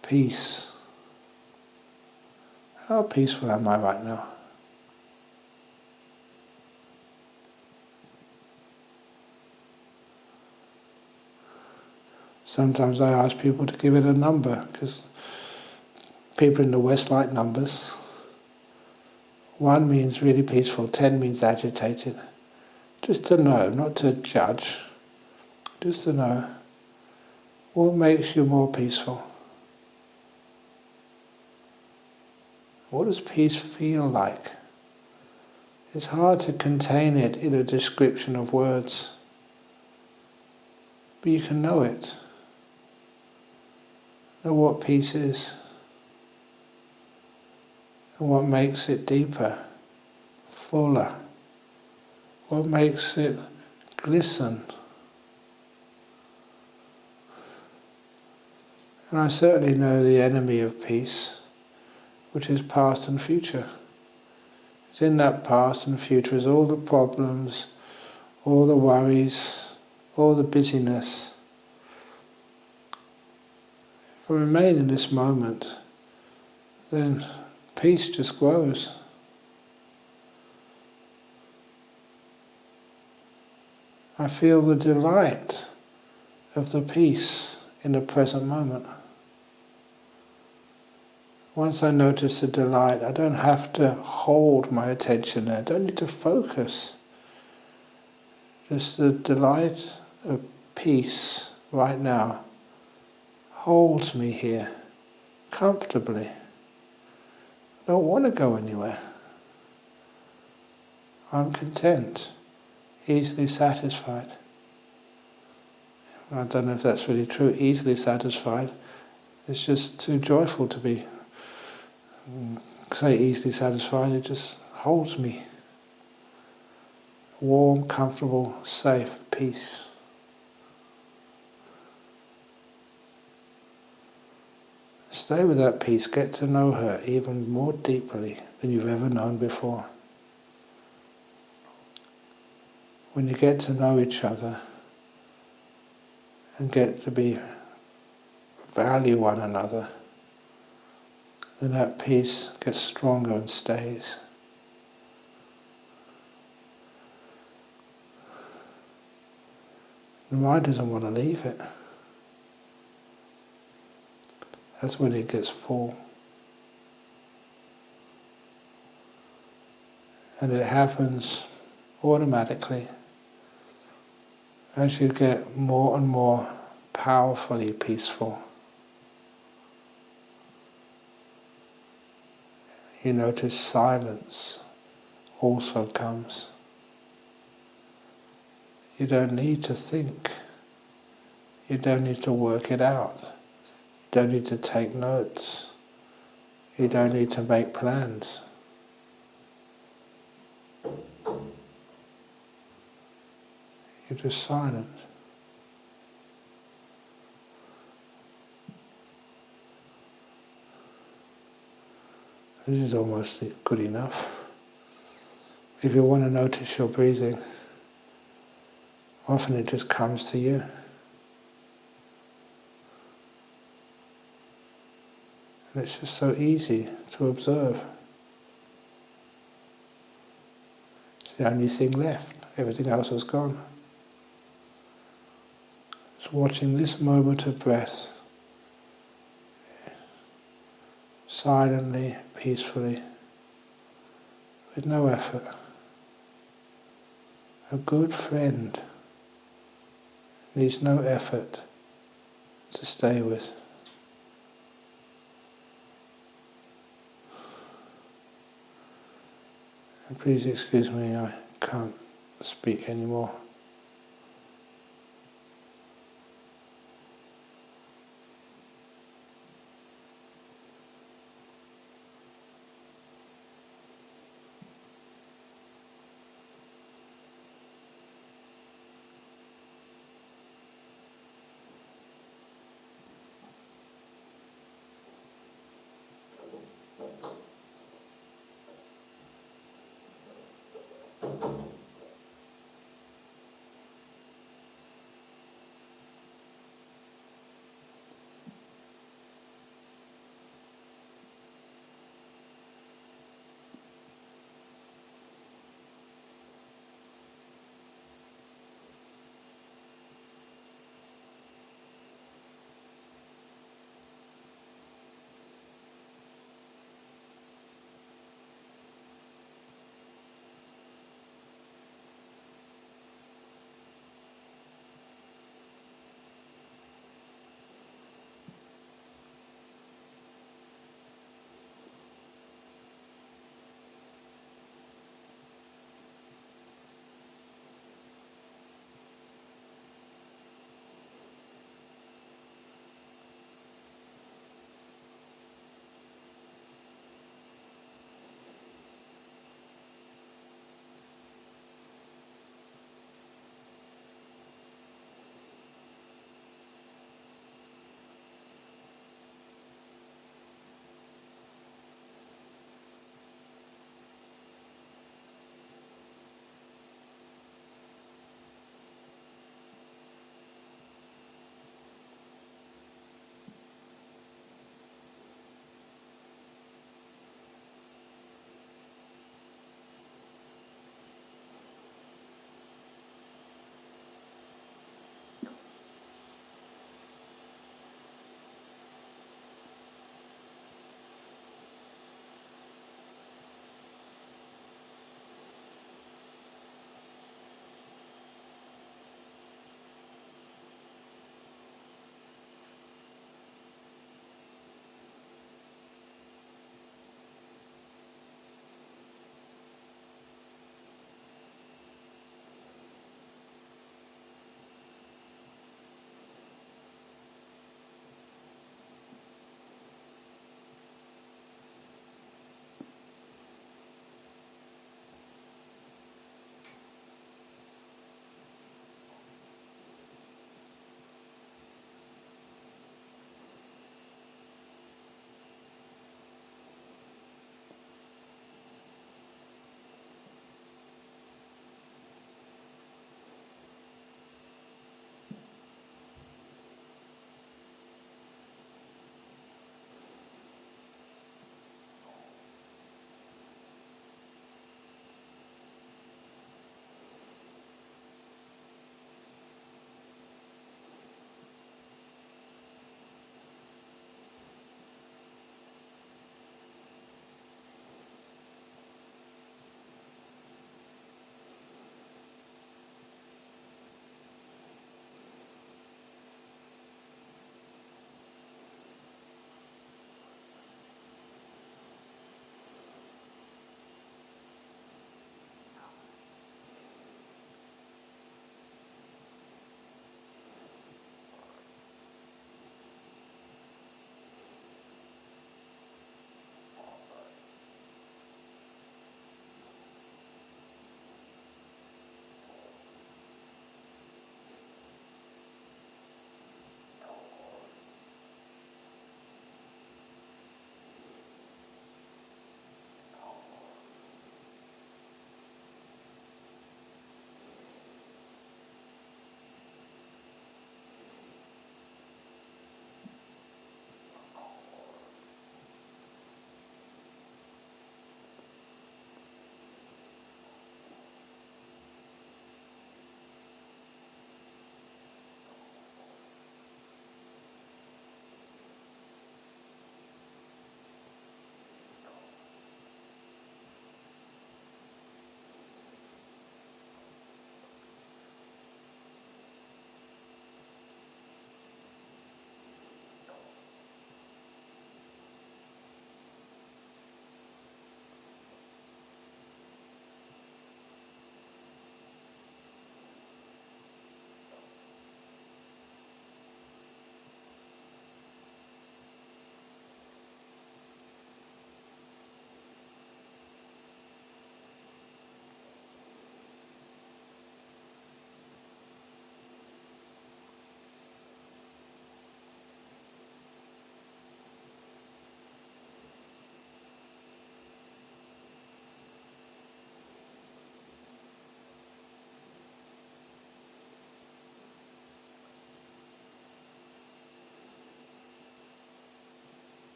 Peace. How peaceful am I right now? Sometimes I ask people to give it a number, because people in the West like numbers. 1 means really peaceful, 10 means agitated. Just to know, not to judge. Just to know what makes you more peaceful. What does peace feel like? It's hard to contain it in a description of words, but you can know it. Know what peace is, and what makes it deeper, fuller, what makes it glisten. And I certainly know the enemy of peace, which is past and future. It's in that past and future is all the problems, all the worries, all the busyness. If I remain in this moment, then peace just grows. I feel the delight of the peace in the present moment. Once I notice the delight, I don't have to hold my attention there. I don't need to focus. Just the delight of peace right now holds me here comfortably. I don't want to go anywhere. I'm content, easily satisfied. I don't know if that's really true, easily satisfied. It's just too joyful to be, say easily satisfied, it just holds me. Warm, comfortable, safe, peace. Stay with that peace, get to know her even more deeply than you've ever known before. When you get to know each other and get to value one another, then that peace gets stronger and stays. The mind doesn't want to leave it. That's when it gets full. And it happens automatically as you get more and more powerfully peaceful. You notice silence also comes. You don't need to think. You don't need to work it out. You don't need to take notes. You don't need to make plans. You're just silent. This is almost good enough. If you want to notice your breathing, often it just comes to you. And it's just so easy to observe. It's the only thing left. Everything else is gone. Just watching this moment of breath, silently, peacefully, with no effort. A good friend needs no effort to stay with. And please excuse me, I can't speak anymore.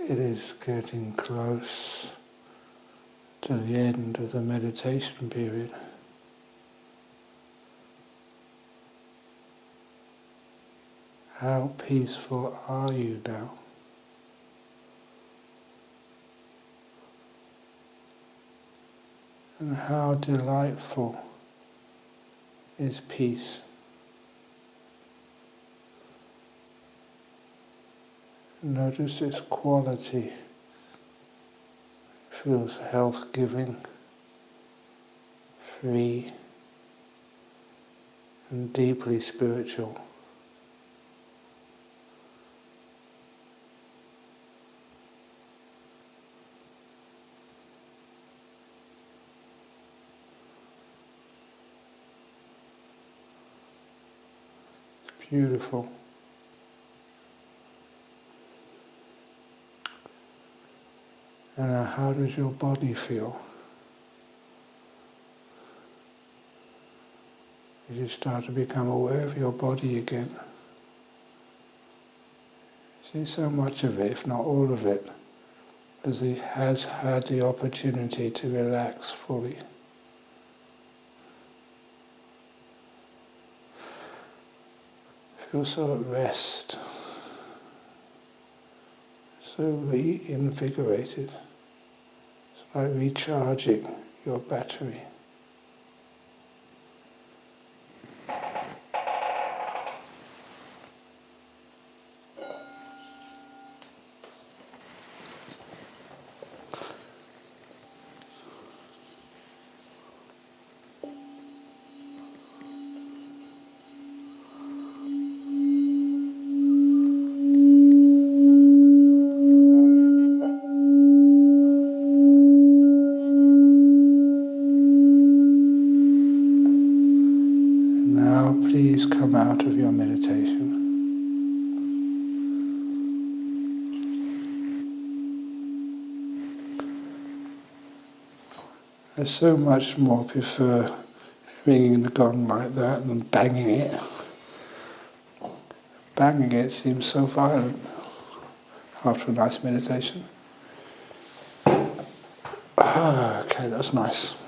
It is getting close to the end of the meditation period. How peaceful are you now? And how delightful is peace? Notice its quality. It feels health-giving, free, and deeply spiritual. It's beautiful. And now, how does your body feel? As you start to become aware of your body again, see so much of it, if not all of it, as it has had the opportunity to relax fully. Feel so at rest, so reinvigorated. It's like recharging your battery. Please come out of your meditation. I so much more prefer ringing the gong like that than banging it. Banging it seems so violent after a nice meditation. Okay, that's nice.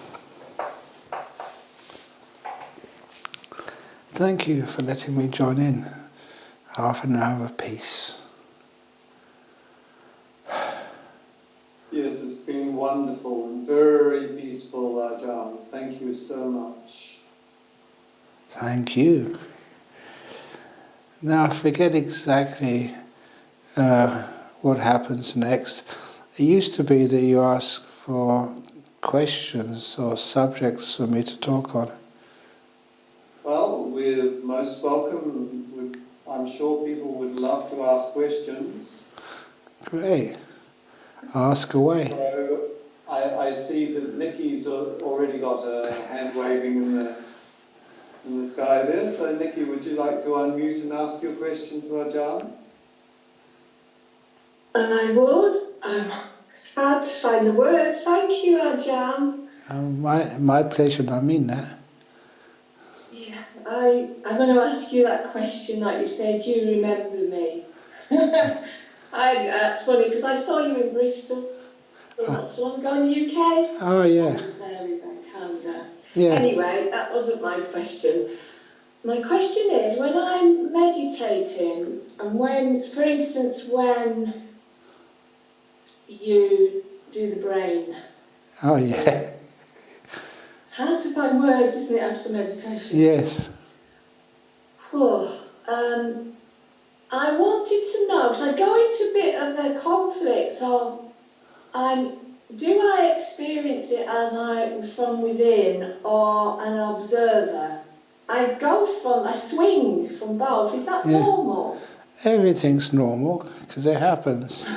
Thank you for letting me join in. Half an hour of peace. Yes, it's been wonderful and very peaceful, Ajahn. Thank you so much. Thank you. Now I forget exactly what happens next. It used to be that you ask for questions or subjects for me to talk on. Well, we're most welcome. I'm sure people would love to ask questions. Great. Ask away. So I see that Nikki's already got a hand waving in the sky there. So Nikki, would you like to unmute and ask your question to Ajahn? I would. It's hard to find the words. Thank you, Ajahn. My pleasure, I mean that. Yeah, I'm going to ask you that question, like you said. Do you remember me? It's funny because I saw you in Bristol not so long ago in the UK. Oh yeah. I was there with Canada. Yeah. Anyway, that wasn't my question. My question is, when I'm meditating, and when, for instance, when you do the brain. Oh yeah. It's hard to find words, isn't it, after meditation? Yes. I wanted to know, because I go into a bit of a conflict of, do I experience it as I'm from within or an observer? I swing from both. Is that normal? Everything's normal because it happens.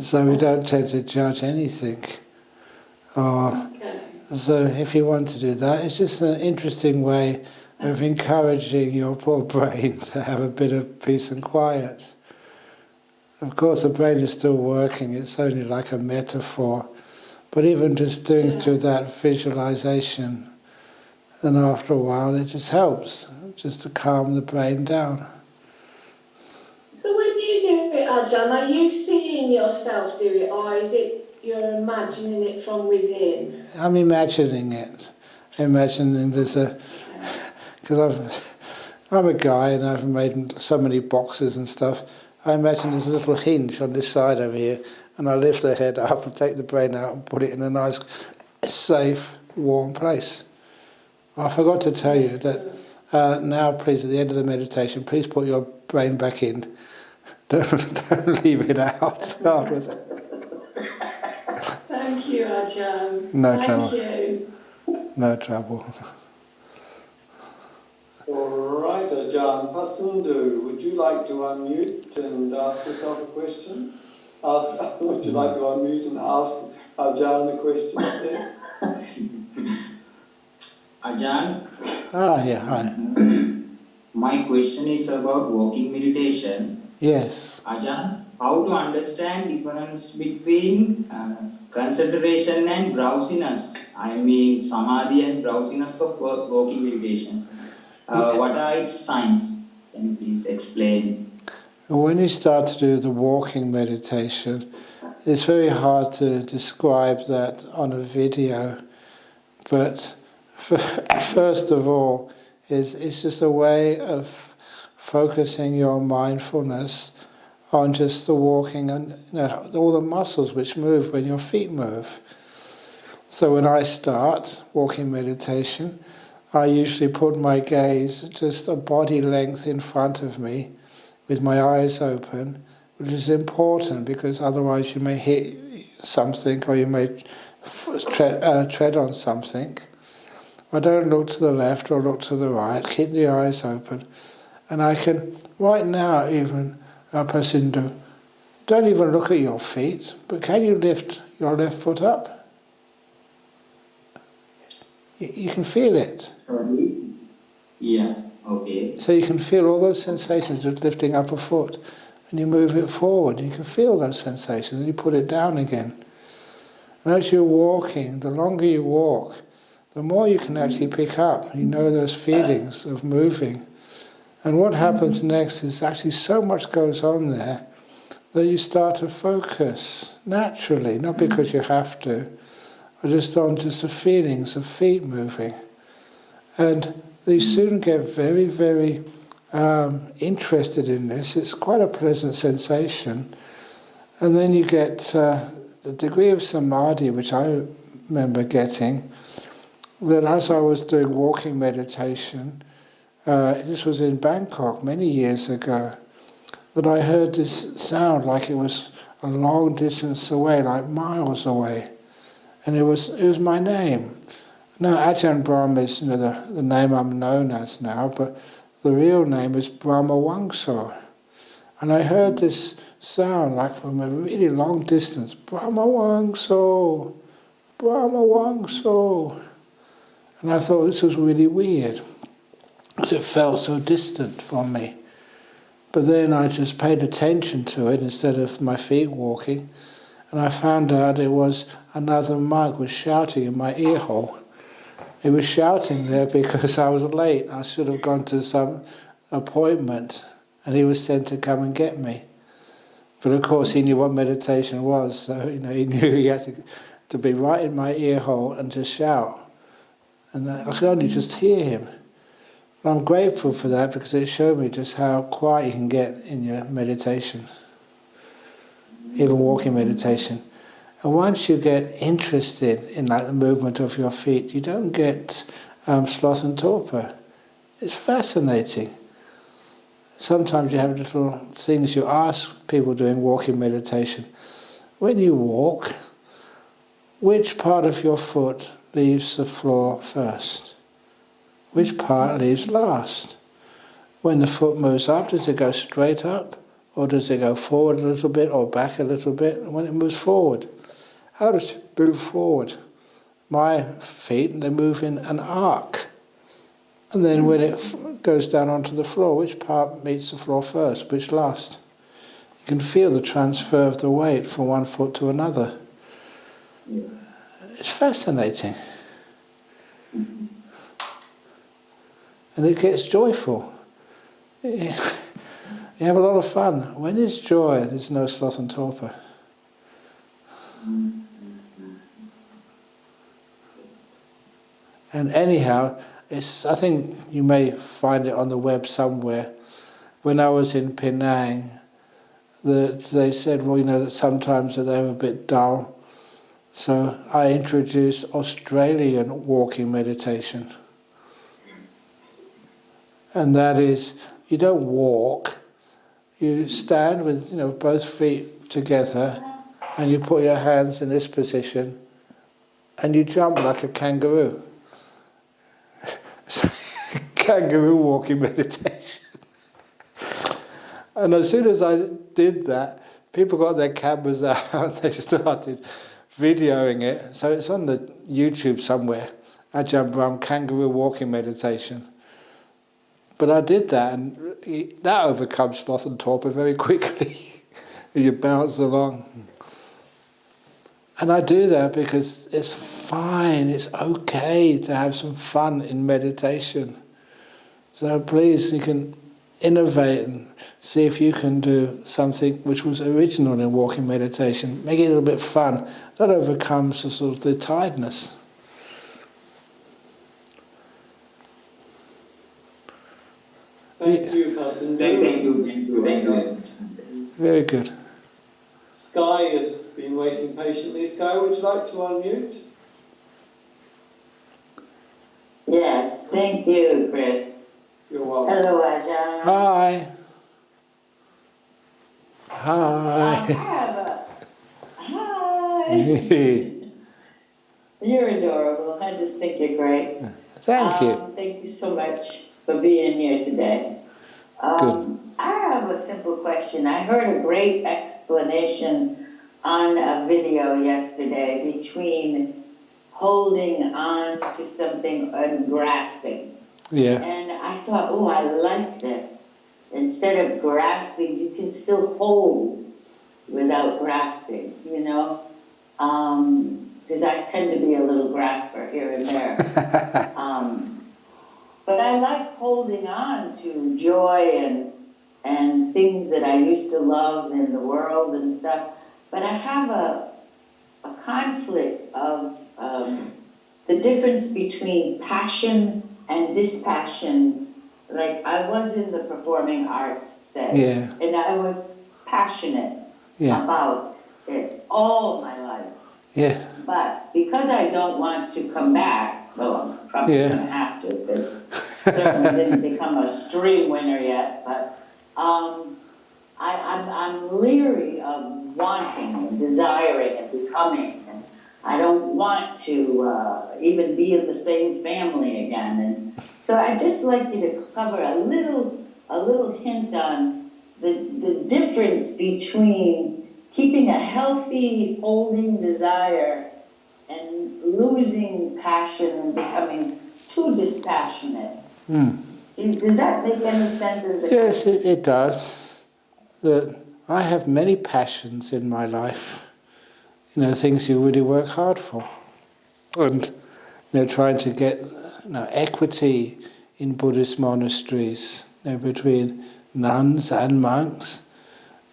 So we don't tend to judge anything. Okay. So if you want to do that, it's just an interesting way of encouraging your poor brain to have a bit of peace and quiet. Of course, the brain is still working, it's only like a metaphor. But even just doing through that visualization, and after a while it just helps, just to calm the brain down. So when you do it, Ajahn? Are you seeing yourself do it, or is it you're imagining it from within? I'm imagining it. Imagining there's a... Because I'm a guy and I've made so many boxes and stuff. I imagine there's a little hinge on this side over here, and I lift the head up and take the brain out and put it in a nice, safe, warm place. I forgot to tell you that now, please, at the end of the meditation, please put your brain back in. Don't leave it out. Thank you, Ajahn. No trouble. Thank you. No trouble. All right, Ajahn Pasundu, would you like to unmute and ask yourself a question? Would you like to unmute and ask Ajahn the question up there? Ajahn, Yeah, hi. my question is about walking meditation. Yes. Ajahn, how to understand difference between concentration and drowsiness? I mean samadhi and drowsiness of walking meditation. What are its signs? Can you please explain? When you start to do the walking meditation, it's very hard to describe that on a video, but first of all, it's just a way of focusing your mindfulness on just the walking and all the muscles which move when your feet move. So when I start walking meditation, I usually put my gaze just a body length in front of me with my eyes open, which is important because otherwise you may hit something or you may tread on something. I don't look to the left or look to the right, keep the eyes open. And I can, right now even, Pasundu, don't even look at your feet, but can you lift your left foot up? You can feel it. Sorry? Yeah, okay. So you can feel all those sensations of lifting up a foot, and you move it forward, and you can feel those sensations, and you put it down again. And as you're walking, the longer you walk, the more you can actually pick up. You know those feelings of moving. And what happens next is actually so much goes on there that you start to focus naturally, not because you have to, but just on just the feelings of feet moving. And you soon get very, very interested in this. It's quite a pleasant sensation. And then you get the degree of samadhi, which I remember getting, that as I was doing walking meditation, this was in Bangkok many years ago, that I heard this sound like it was a long distance away, like miles away. And it was my name. Now Ajahn Brahm is the name I'm known as now, but the real name is Brahma Wangso. And I heard this sound like from a really long distance, Brahma Wangso, Brahma Wangso. And I thought this was really weird, because it felt so distant from me. But then I just paid attention to it instead of my feet walking, and I found out it was another monk was shouting in my ear hole. He was shouting there because I was late. I should have gone to some appointment, and he was sent to come and get me. But of course he knew what meditation was, so he knew he had to be right in my ear hole and just shout. And I could only just hear him. But I'm grateful for that because it showed me just how quiet you can get in your meditation, even walking meditation. And once you get interested in the movement of your feet, you don't get sloth and torpor. It's fascinating. Sometimes you have little things you ask people doing walking meditation. When you walk, which part of your foot leaves the floor first? Which part leaves last? When the foot moves up, does it go straight up? Or does it go forward a little bit or back a little bit? And when it moves forward, how does it move forward? My feet, they move in an arc. And then when it goes down onto the floor, which part meets the floor first, which last? You can feel the transfer of the weight from one foot to another. It's fascinating. And it gets joyful. You have a lot of fun. When there's joy, there's no sloth and torpor. And anyhow, I think you may find it on the web somewhere. When I was in Penang, they said, well, that sometimes they were a bit dull. So I introduced Australian walking meditation. And that is, you don't walk, you stand with both feet together, and you put your hands in this position, and you jump like a kangaroo. Kangaroo walking meditation. And as soon as I did that, people got their cameras out and they started videoing it. So it's on the YouTube somewhere, Ajahn Brahm kangaroo walking meditation. But I did that, and that overcomes sloth and torpor very quickly. You bounce along. And I do that because it's fine, it's okay to have some fun in meditation. So please, you can innovate and see if you can do something which was original in walking meditation. Make it a little bit fun. That overcomes the tiredness. Thank you, Cousin. Thank you. Very good. Sky has been waiting patiently. Sky, would you like to unmute? Yes, thank you, Chris. You're welcome. Hello, Ajahn. Hi. Hi. Hi. You're adorable. I just think you're great. Thank you. Thank you so much for being here today. Good. I have a simple question. I heard a great explanation on a video yesterday between holding on to something and grasping. Yeah. And I thought, oh, I like this. Instead of grasping, you can still hold without grasping, because I tend to be a little grasper here and there. But I like holding on to joy and things that I used to love in the world and stuff. But I have a conflict of the difference between passion and dispassion. Like, I was in the performing arts, say, and I was passionate about it all my life. Yeah. But because I don't want to come back, well, I'm probably going to have to, because certainly didn't become a stream winner yet, but I'm leery of wanting and desiring and becoming, and I don't want to even be in the same family again. And so I'd just like you to cover a little hint on the difference between keeping a healthy, holding desire and losing passion and becoming too dispassionate. Does that make any sense? Yes, it does. I have many passions in my life. Things you really work hard for. And trying to get equity in Buddhist monasteries, between nuns and monks.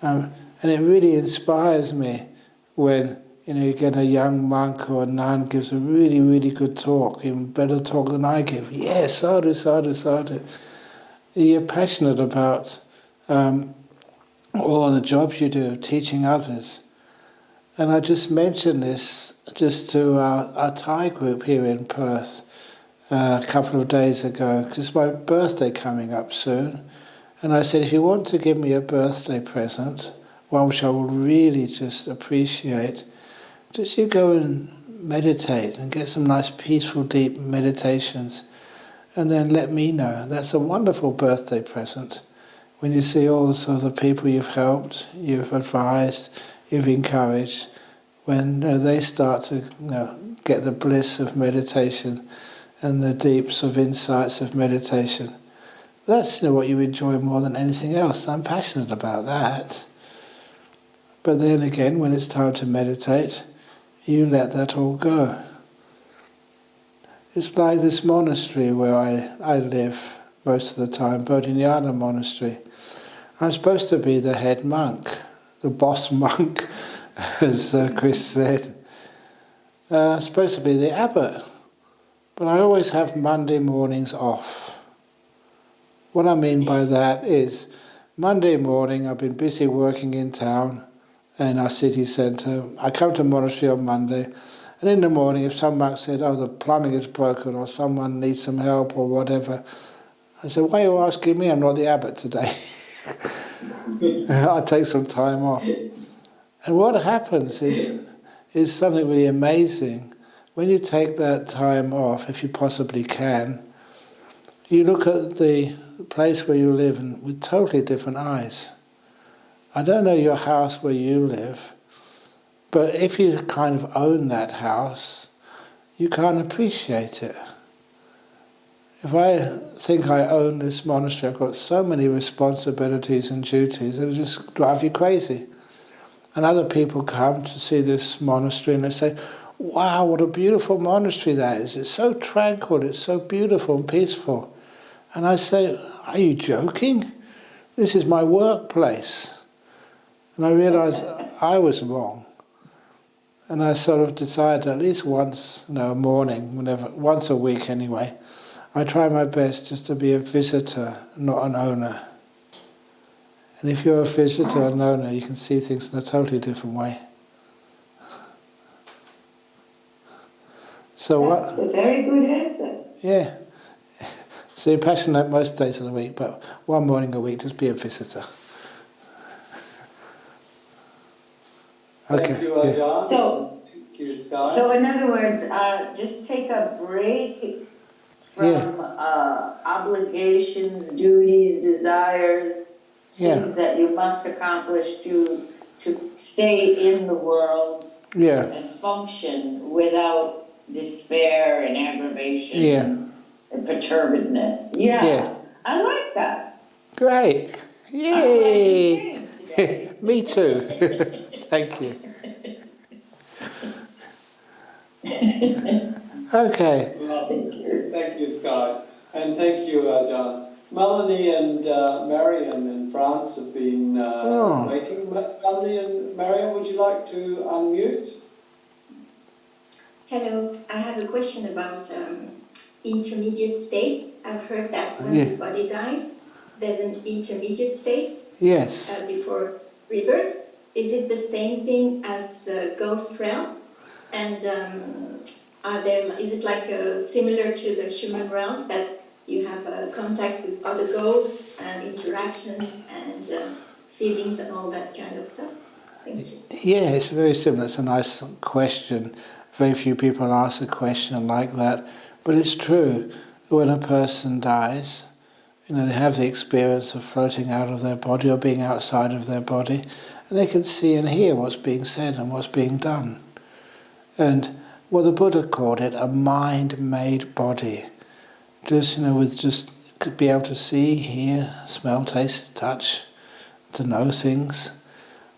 And it really inspires me when you get a young monk or a nun gives a really, really good talk, even better talk than I give. Yes, sadhu, sadhu, sadhu. You're passionate about all the jobs you do, teaching others. And I just mentioned this just to our Thai group here in Perth a couple of days ago, because it's my birthday coming up soon. And I said, if you want to give me a birthday present, one which I will really just appreciate, just you go and meditate and get some nice peaceful, deep meditations, and then let me know. That's a wonderful birthday present. When you see all the sort of people you've helped, you've advised, you've encouraged, when they start to get the bliss of meditation and the deeps of insights of meditation, that's what you enjoy more than anything else. I'm passionate about that. But then again, when it's time to meditate, you let that all go. It's like this monastery where I live most of the time, Bodhinyana Monastery. I'm supposed to be the head monk, the boss monk, as Chris said. I'm supposed to be the abbot, but I always have Monday mornings off. What I mean by that is, Monday morning I've been busy working in town, in our city centre. I come to monastery on Monday, and in the morning if some monk said, oh, the plumbing is broken, or someone needs some help, or whatever, I said, why are you asking me? I'm not the abbot today. I take some time off. And what happens is something really amazing. When you take that time off, if you possibly can, you look at the place where you live with totally different eyes. I don't know your house where you live, but if you kind of own that house, you can't appreciate it. If I think I own this monastery, I've got so many responsibilities and duties that it just drive you crazy. And other people come to see this monastery and they say, wow, what a beautiful monastery that is. It's so tranquil, it's so beautiful and peaceful. And I say, are you joking? This is my workplace. And I realised I was wrong. And I sort of decided at least once, a morning, once a week anyway, I try my best just to be a visitor, not an owner. And if you're a visitor and an owner, you can see things in a totally different way. So That's a very good answer. Yeah. So you're passionate most days of the week, but one morning a week, just be a visitor. Thank you, Ajahn. Thank you, Sky. So in other words, just take a break from obligations, duties, desires, things that you must accomplish to stay in the world and function without despair and aggravation and perturbedness. Yeah, I like that. Great. Yay! Me too. Thank you. Okay. Thank you, Sky. And thank you, Ajahn. Melanie and Mariam in France have been waiting. Melanie and Mariam, would you like to unmute? Hello, I have a question about intermediate states. I've heard that when the body dies, there's an intermediate state before rebirth. Is it the same thing as ghost realm? And is it like similar to the human realms that you have contacts with other ghosts and interactions and feelings and all that kind of stuff? Thank you. Yeah, it's very similar. It's a nice question. Very few people ask a question like that. But it's true. When a person dies, they have the experience of floating out of their body or being outside of their body, and they can see and hear what's being said and what's being done. And what the Buddha called it, a mind-made body. Just be able to see, hear, smell, taste, touch, to know things.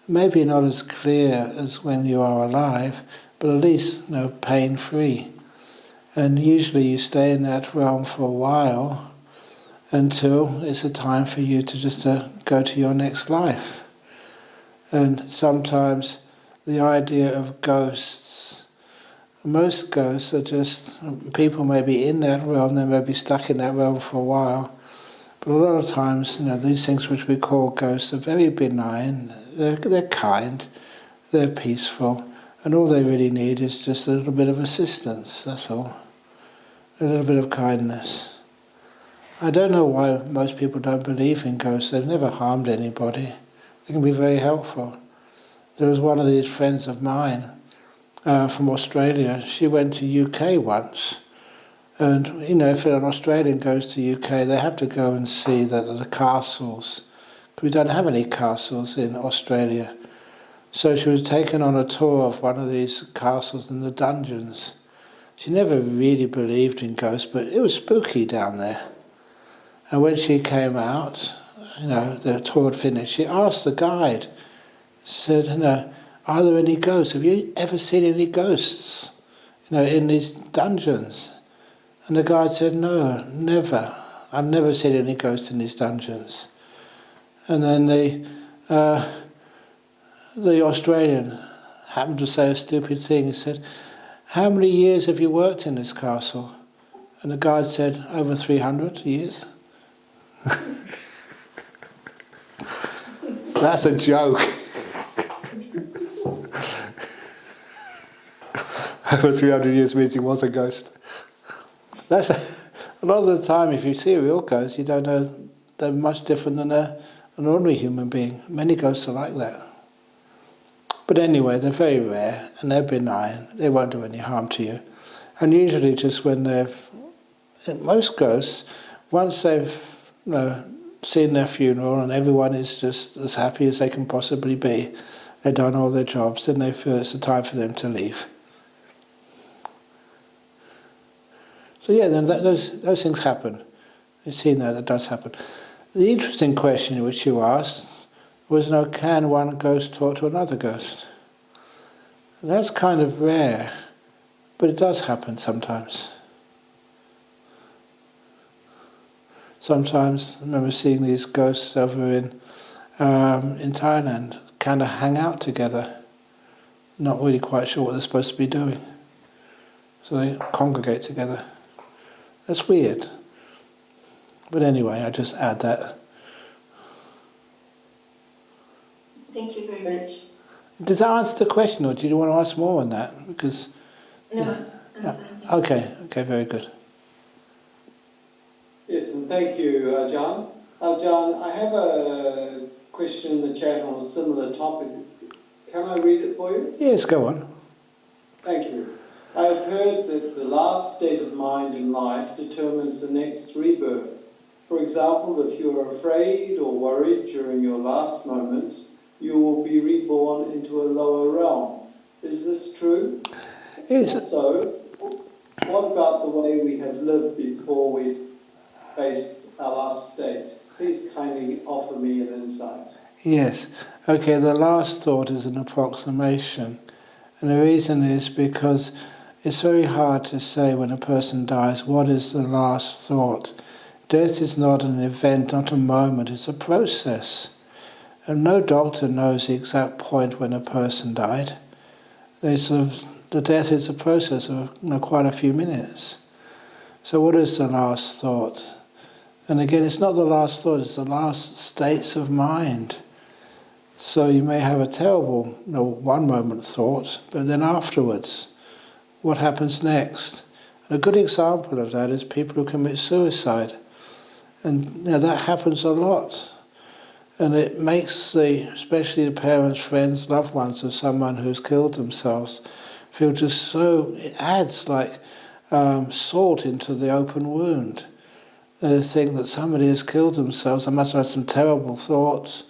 Maybe not as clear as when you are alive, but at least pain-free. And usually you stay in that realm for a while until it's a time for you to just go to your next life. And sometimes the idea of ghosts, most ghosts are just people may be in that realm, they may be stuck in that realm for a while, but a lot of times, these things which we call ghosts are very benign, they're kind, they're peaceful, and all they really need is just a little bit of assistance, that's all. A little bit of kindness. I don't know why most people don't believe in ghosts. They've never harmed anybody. They can be very helpful. There was one of these friends of mine from Australia. She went to UK once. And, if an Australian goes to UK, they have to go and see the castles. We don't have any castles in Australia. So she was taken on a tour of one of these castles in the dungeons. She never really believed in ghosts, but it was spooky down there. And when she came out, the tour had finished, she asked the guide, said, are there any ghosts? Have you ever seen any ghosts, in these dungeons? And the guide said, no, never. I've never seen any ghosts in these dungeons. And then the Australian happened to say a stupid thing. He said, "How many years have you worked in this castle?" And the guide said, "Over 300 years." That's a joke. Over 300 years means he was a ghost. That's a lot of the time, if you see a real ghost, you don't know they're much different than an ordinary human being. Many ghosts are like that. But anyway, they're very rare and they're benign. They won't do any harm to you. And usually just when most ghosts, once they've seen their funeral and everyone is just as happy as they can possibly be, they've done all their jobs, then they feel it's the time for them to leave. So yeah, then those things happen. You've seen that does happen. The interesting question which you asked was, can one ghost talk to another ghost? And that's kind of rare, but it does happen sometimes. Sometimes I remember seeing these ghosts over in Thailand kind of hang out together, not really quite sure what they're supposed to be doing. So they congregate together. That's weird. But anyway, I just add that. Thank you very much. Does that answer the question, or do you want to ask more on that? Because No. Okay, very good. Yes, and thank you, Ajahn. Ajahn, I have a question in the chat on a similar topic. Can I read it for you? Yes, go on. Thank you. I have heard that the last state of mind in life determines the next rebirth. For example, if you are afraid or worried during your last moments, you will be reborn into a lower realm. Is this true? Yes. Also, what about the way we have lived before we faced our last state? Please kindly offer me an insight. Yes. Okay, the last thought is an approximation. And the reason is because it's very hard to say when a person dies, what is the last thought? Death is not an event, not a moment, it's a process. And no doctor knows the exact point when a person died. The death is a process of quite a few minutes. So what is the last thought? And again, it's not the last thought, it's the last states of mind. So you may have a terrible, one moment thought, but then afterwards, what happens next? And a good example of that is people who commit suicide. And that happens a lot. And it makes especially the parents, friends, loved ones of someone who's killed themselves feel just so, it adds like salt into the open wound. They think that somebody has killed themselves, they must have had some terrible thoughts,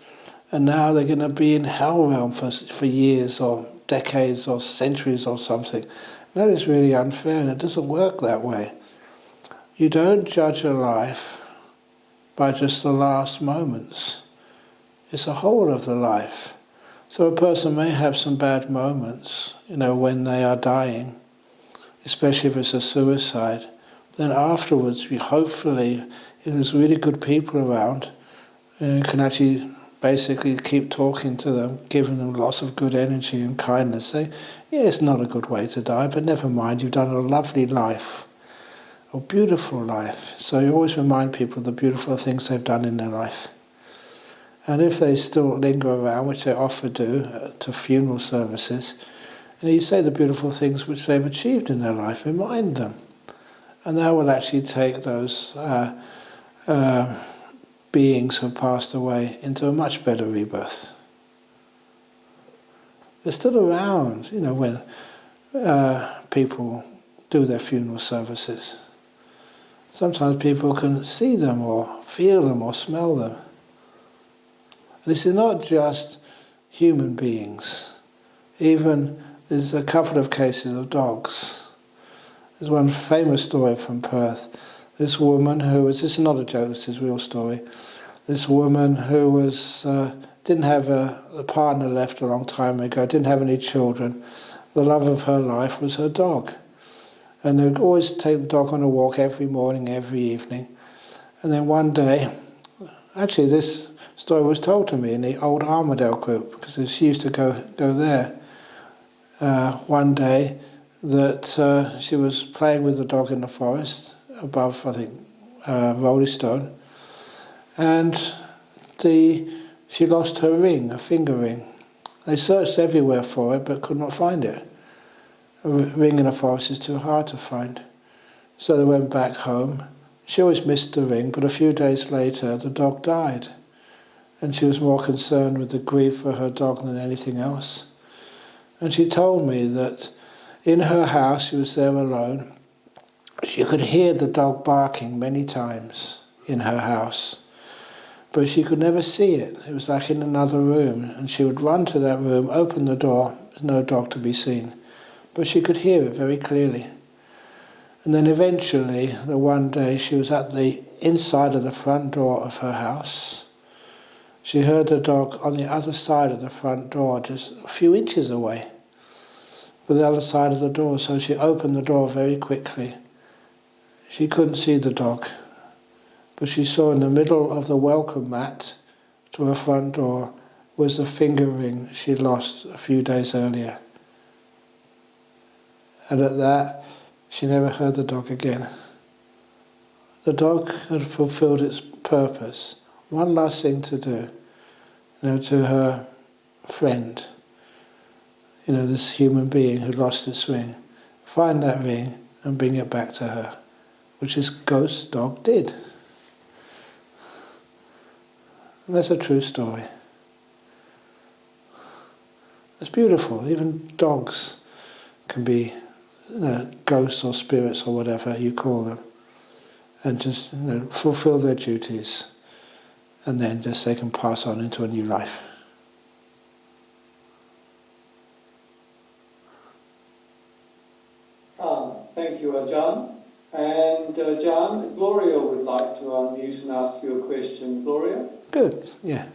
and now they're going to be in hell realm for years or decades or centuries or something. That is really unfair, and it doesn't work that way. You don't judge a life by just the last moments. It's the whole of the life. So a person may have some bad moments, when they are dying, especially if it's a suicide. Then afterwards, hopefully, if there's really good people around, you can actually basically keep talking to them, giving them lots of good energy and kindness. Say, yeah, it's not a good way to die, but never mind, you've done a lovely life, a beautiful life. So you always remind people of the beautiful things they've done in their life. And if they still linger around, which they often do to funeral services, and you say the beautiful things which they've achieved in their life, remind them. And that will actually take those beings who have passed away into a much better rebirth. They're still around, when people do their funeral services. Sometimes people can see them or feel them or smell them. And this is not just human beings. Even there's a couple of cases of dogs. There's one famous story from Perth. This woman this is not a joke, this is a real story. This woman who didn't have a partner left a long time ago, didn't have any children. The love of her life was her dog. And they'd always take the dog on a walk every morning, every evening. And then one day, actually this story was told to me in the old Armadale group, because she used to go there. One day that she was playing with the dog in the forest above, I think, Rolling Stone, and she lost her ring, a finger ring. They searched everywhere for it but could not find it. A ring in the forest is too hard to find. So they went back home. She always missed the ring, but a few days later the dog died. And she was more concerned with the grief for her dog than anything else. And she told me that in her house, she was there alone, she could hear the dog barking many times in her house, but she could never see it. It was like in another room, and she would run to that room, open the door, there's no dog to be seen, but she could hear it very clearly. And then eventually, the one day she was at the inside of the front door of her house. She heard the dog on the other side of the front door, just a few inches away, but the other side of the door, so she opened the door very quickly. She couldn't see the dog, but she saw in the middle of the welcome mat to her front door was the finger ring she lost a few days earlier. And at that, she never heard the dog again. The dog had fulfilled its purpose. One last thing to do, to her friend, this human being who lost its ring. Find that ring and bring it back to her, which this ghost dog did. And that's a true story. It's beautiful. Even dogs can be ghosts or spirits or whatever you call them, and just fulfill their duties, and then just they can pass on into a new life. Thank you, Ajahn. And Ajahn, Gloria would like to unmute and ask you a question. Gloria? Good, yeah.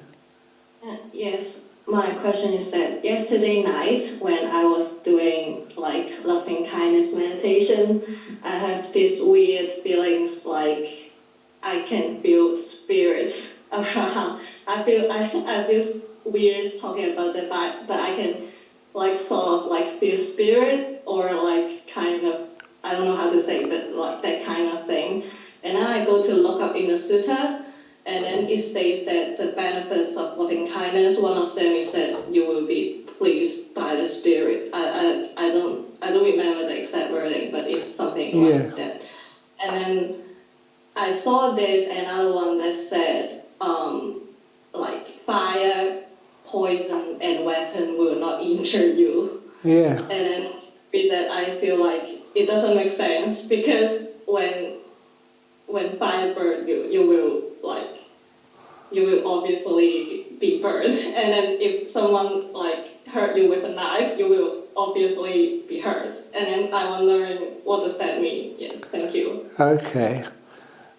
Yes, my question is that yesterday night when I was doing loving kindness meditation, I have these weird feelings like I can feel spirits around. I feel weird talking about that, but I can sort of feel spirit or kind of, I don't know how to say, but that kind of thing. And then I go to look up in the sutta, and then it states that the benefits of loving kindness, one of them is that you will be pleased by the spirit. I don't remember the exact wording, but it's something like that. And then I saw this another one that said fire, poison, and weapon will not injure you. Yeah. And then with that, I feel like it doesn't make sense, because when fire burns you, you will obviously be burnt, and then if someone hurt you with a knife, you will obviously be hurt. And then I'm wondering, what does that mean? Yeah, thank you. Okay,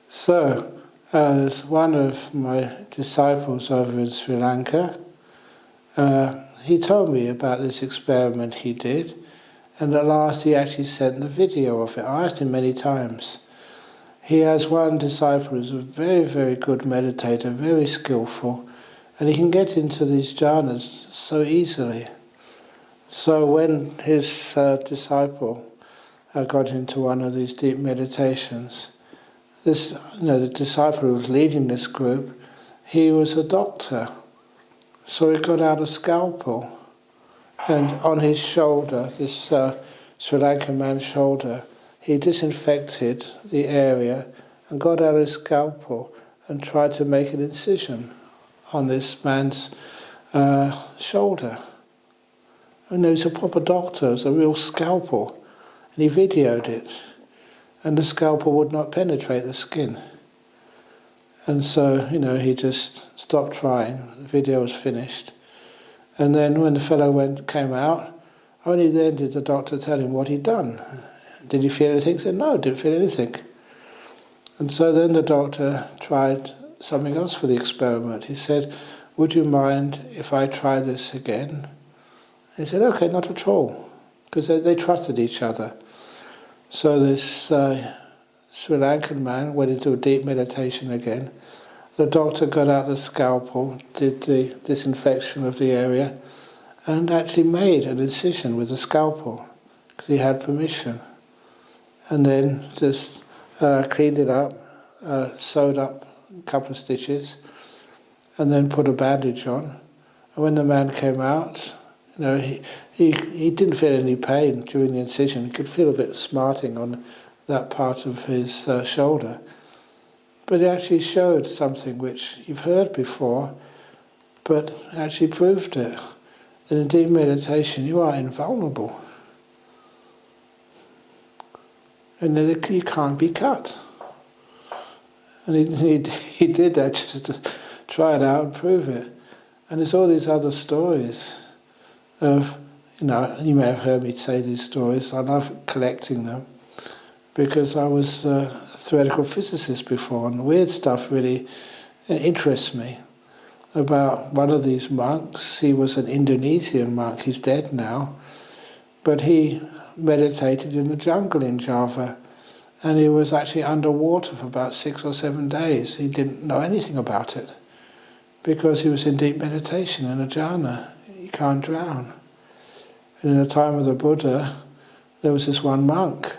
so there's one of my disciples over in Sri Lanka. He told me about this experiment he did, and at last he actually sent the video of it. I asked him many times. He has one disciple who's a very, very good meditator, very skillful, and he can get into these jhanas so easily. So when his disciple got into one of these deep meditations, the disciple who was leading this group, he was a doctor. So he got out a scalpel, and on his shoulder, this Sri Lankan man's shoulder, he disinfected the area and got out his scalpel and tried to make an incision on this man's shoulder. And he was a proper doctor, it was a real scalpel. And he videoed it. And the scalpel would not penetrate the skin. And so, he just stopped trying. The video was finished. And then when the fellow came out, only then did the doctor tell him what he'd done. Did he feel anything? He said, no, didn't feel anything. And so then the doctor tried something else for the experiment. He said, would you mind if I try this again? He said, okay, not at all, because they trusted each other. So this Sri Lankan man went into a deep meditation again. the doctor got out the scalpel, did the disinfection of the area, and actually made an incision with the scalpel, because he had permission. And then just cleaned it up, sewed up a couple of stitches, and then put a bandage on. And when the man came out, he didn't feel any pain during the incision. He could feel a bit of smarting on that part of his shoulder. But it actually showed something which you've heard before, but actually proved it. That in deep meditation you are invulnerable. And that you can't be cut. And he did that just to try it out and prove it. And there's all these other stories of, you may have heard me say these stories. I love collecting them because I was a theoretical physicist before, and weird stuff really interests me. About one of these monks, he was an Indonesian monk, he's dead now, but he meditated in the jungle in Java, and he was actually underwater for about 6 or 7 days. He didn't know anything about it because he was in deep meditation in a jhana. You can't drown. And in the time of the Buddha, there was this one monk.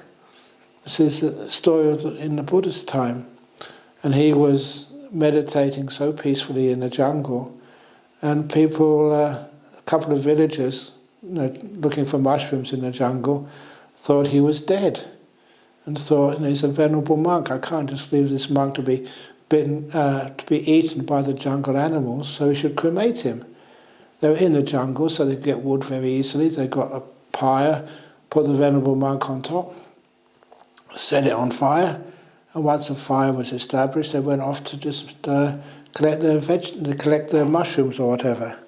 This is the story in the Buddha's time, and he was meditating so peacefully in the jungle, and people, a couple of villagers, looking for mushrooms in the jungle, thought he was dead, and thought, he's a venerable monk. I can't just leave this monk to be eaten by the jungle animals, so we should cremate him. They were in the jungle, so they could get wood very easily. They got a pyre, put the venerable monk on top, set it on fire, and once the fire was established, they went off to just collect their mushrooms or whatever.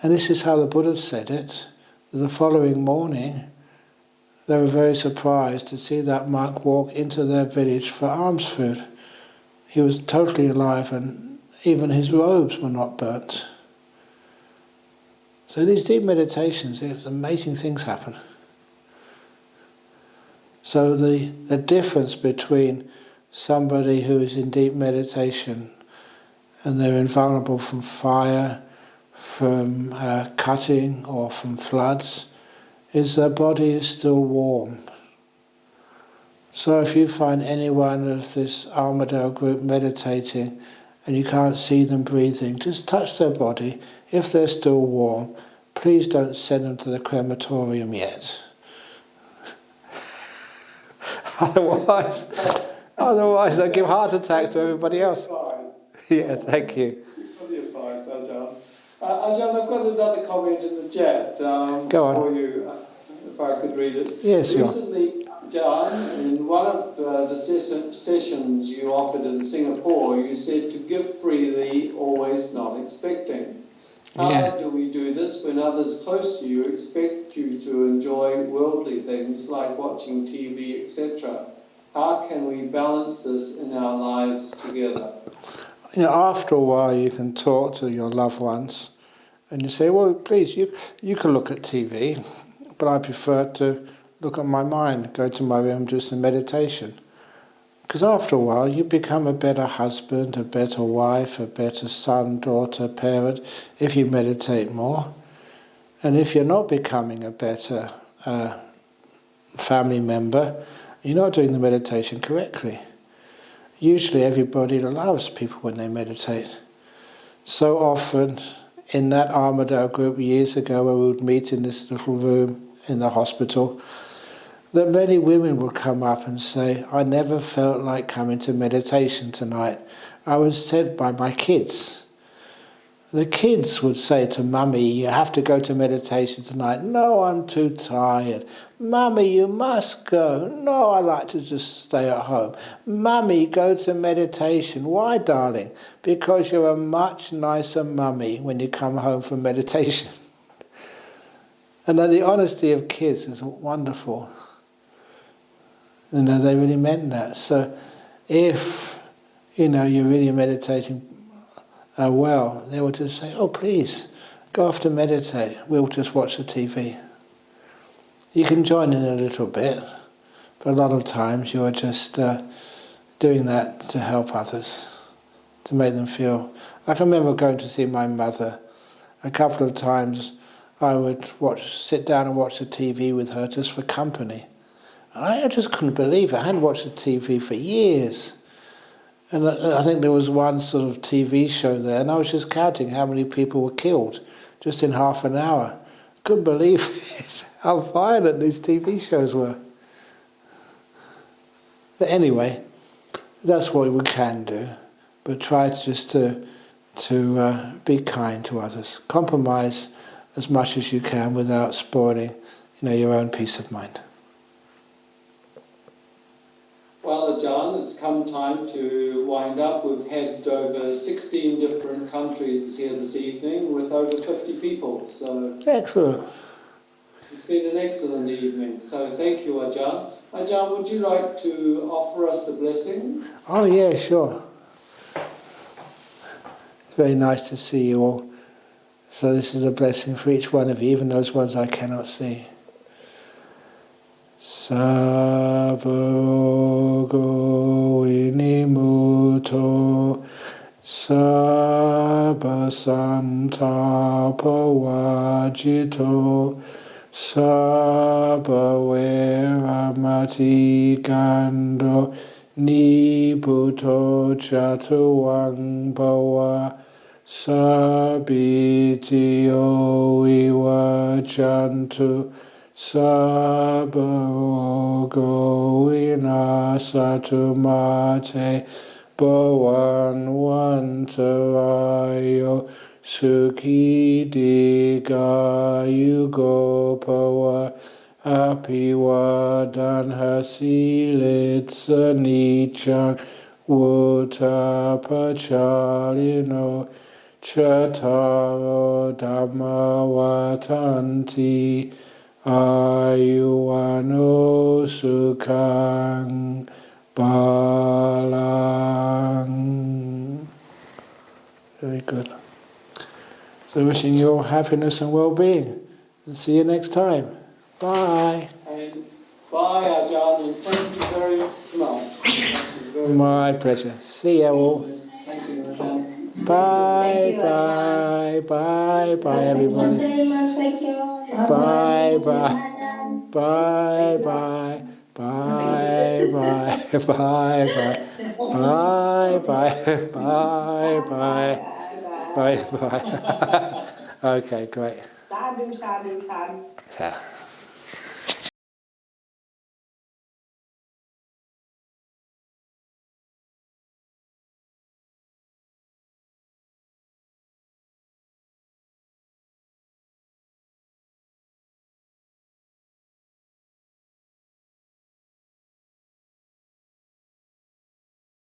And this is how the Buddha said it. The following morning, they were very surprised to see that monk walk into their village for alms food. He was totally alive, and even his robes were not burnt. So these deep meditations, amazing things happen. So the difference between somebody who is in deep meditation and they're invulnerable from fire, from cutting or from floods, is their body is still warm. So if you find anyone of this Armadale group meditating and you can't see them breathing, just touch their body. If they're still warm, please don't send them to the crematorium yet. Otherwise they'll give heart attacks to everybody else. Yeah, thank you. For the advice, Ajahn. Ajahn, I've got another comment in the chat Go on. for you, if I could read it. Yes, recently, Ajahn, in one of the sessions you offered in Singapore, you said to give freely, always not expecting. How do we do this when others close to you expect you to enjoy worldly things like watching TV, etc.? How can we balance this in our lives together? After a while you can talk to your loved ones and you say, well, please, you can look at TV, but I prefer to look at my mind, go to my room, do some meditation. Because after a while you become a better husband, a better wife, a better son, daughter, parent, if you meditate more. And if you're not becoming a better family member, you're not doing the meditation correctly. Usually everybody loves people when they meditate. So often in that Armadale group years ago where we would meet in this little room in the hospital, that many women would come up and say, I never felt like coming to meditation tonight. I was sent by my kids. The kids would say to Mummy, you have to go to meditation tonight. No, I'm too tired. Mummy, you must go. No, I like to just stay at home. Mummy, go to meditation. Why, darling? Because you're a much nicer mummy when you come home from meditation. And the honesty of kids is wonderful. They really meant that. So if, you're really meditating well, they will just say, oh, please, go off to meditate. We'll just watch the TV. You can join in a little bit, but a lot of times you're just doing that to help others. to make them feel. I can remember going to see my mother. A couple of times I would sit down and watch the TV with her just for company. And I just couldn't believe it. I hadn't watched the TV for years. And I think there was one sort of TV show there, and I was just counting how many people were killed just in half an hour. Couldn't believe it, how violent these TV shows were. But anyway, that's what we can do. But try to be kind to others. Compromise as much as you can without spoiling, your own peace of mind. Well, Ajahn, it's come time to wind up. We've had over 16 different countries here this evening with over 50 people. So excellent. It's been an excellent evening. So thank you, Ajahn. Ajahn, would you like to offer us the blessing? Oh yeah, sure. It's very nice to see you all. So this is a blessing for each one of you, even those ones I cannot see. Sabbarogo inimuto, sabba santapavajito, sabba veramati gando, niputo chatuang bhava, sabitio vivachantu, sabbarogo vinasatu mate, bhavanvantarayo sukhi digayugo bhava, apivadanha silitsa nichang vuttapachalino Chattaro Dhamma vatanti ayuano sukhang balang. Very good. So wishing you all happiness and well-being. And see you next time. Bye. And bye, Ajahn, and thank you very much. My pleasure. See you all. Thank you, Ajahn. Bye, bye, bye, bye, everybody. Bye, bye, bye, bye, bye, bye, bye, bye, bye, bye, bye, bye, bye. Okay, great. Sadhu, sadhu, sadhu. Yeah.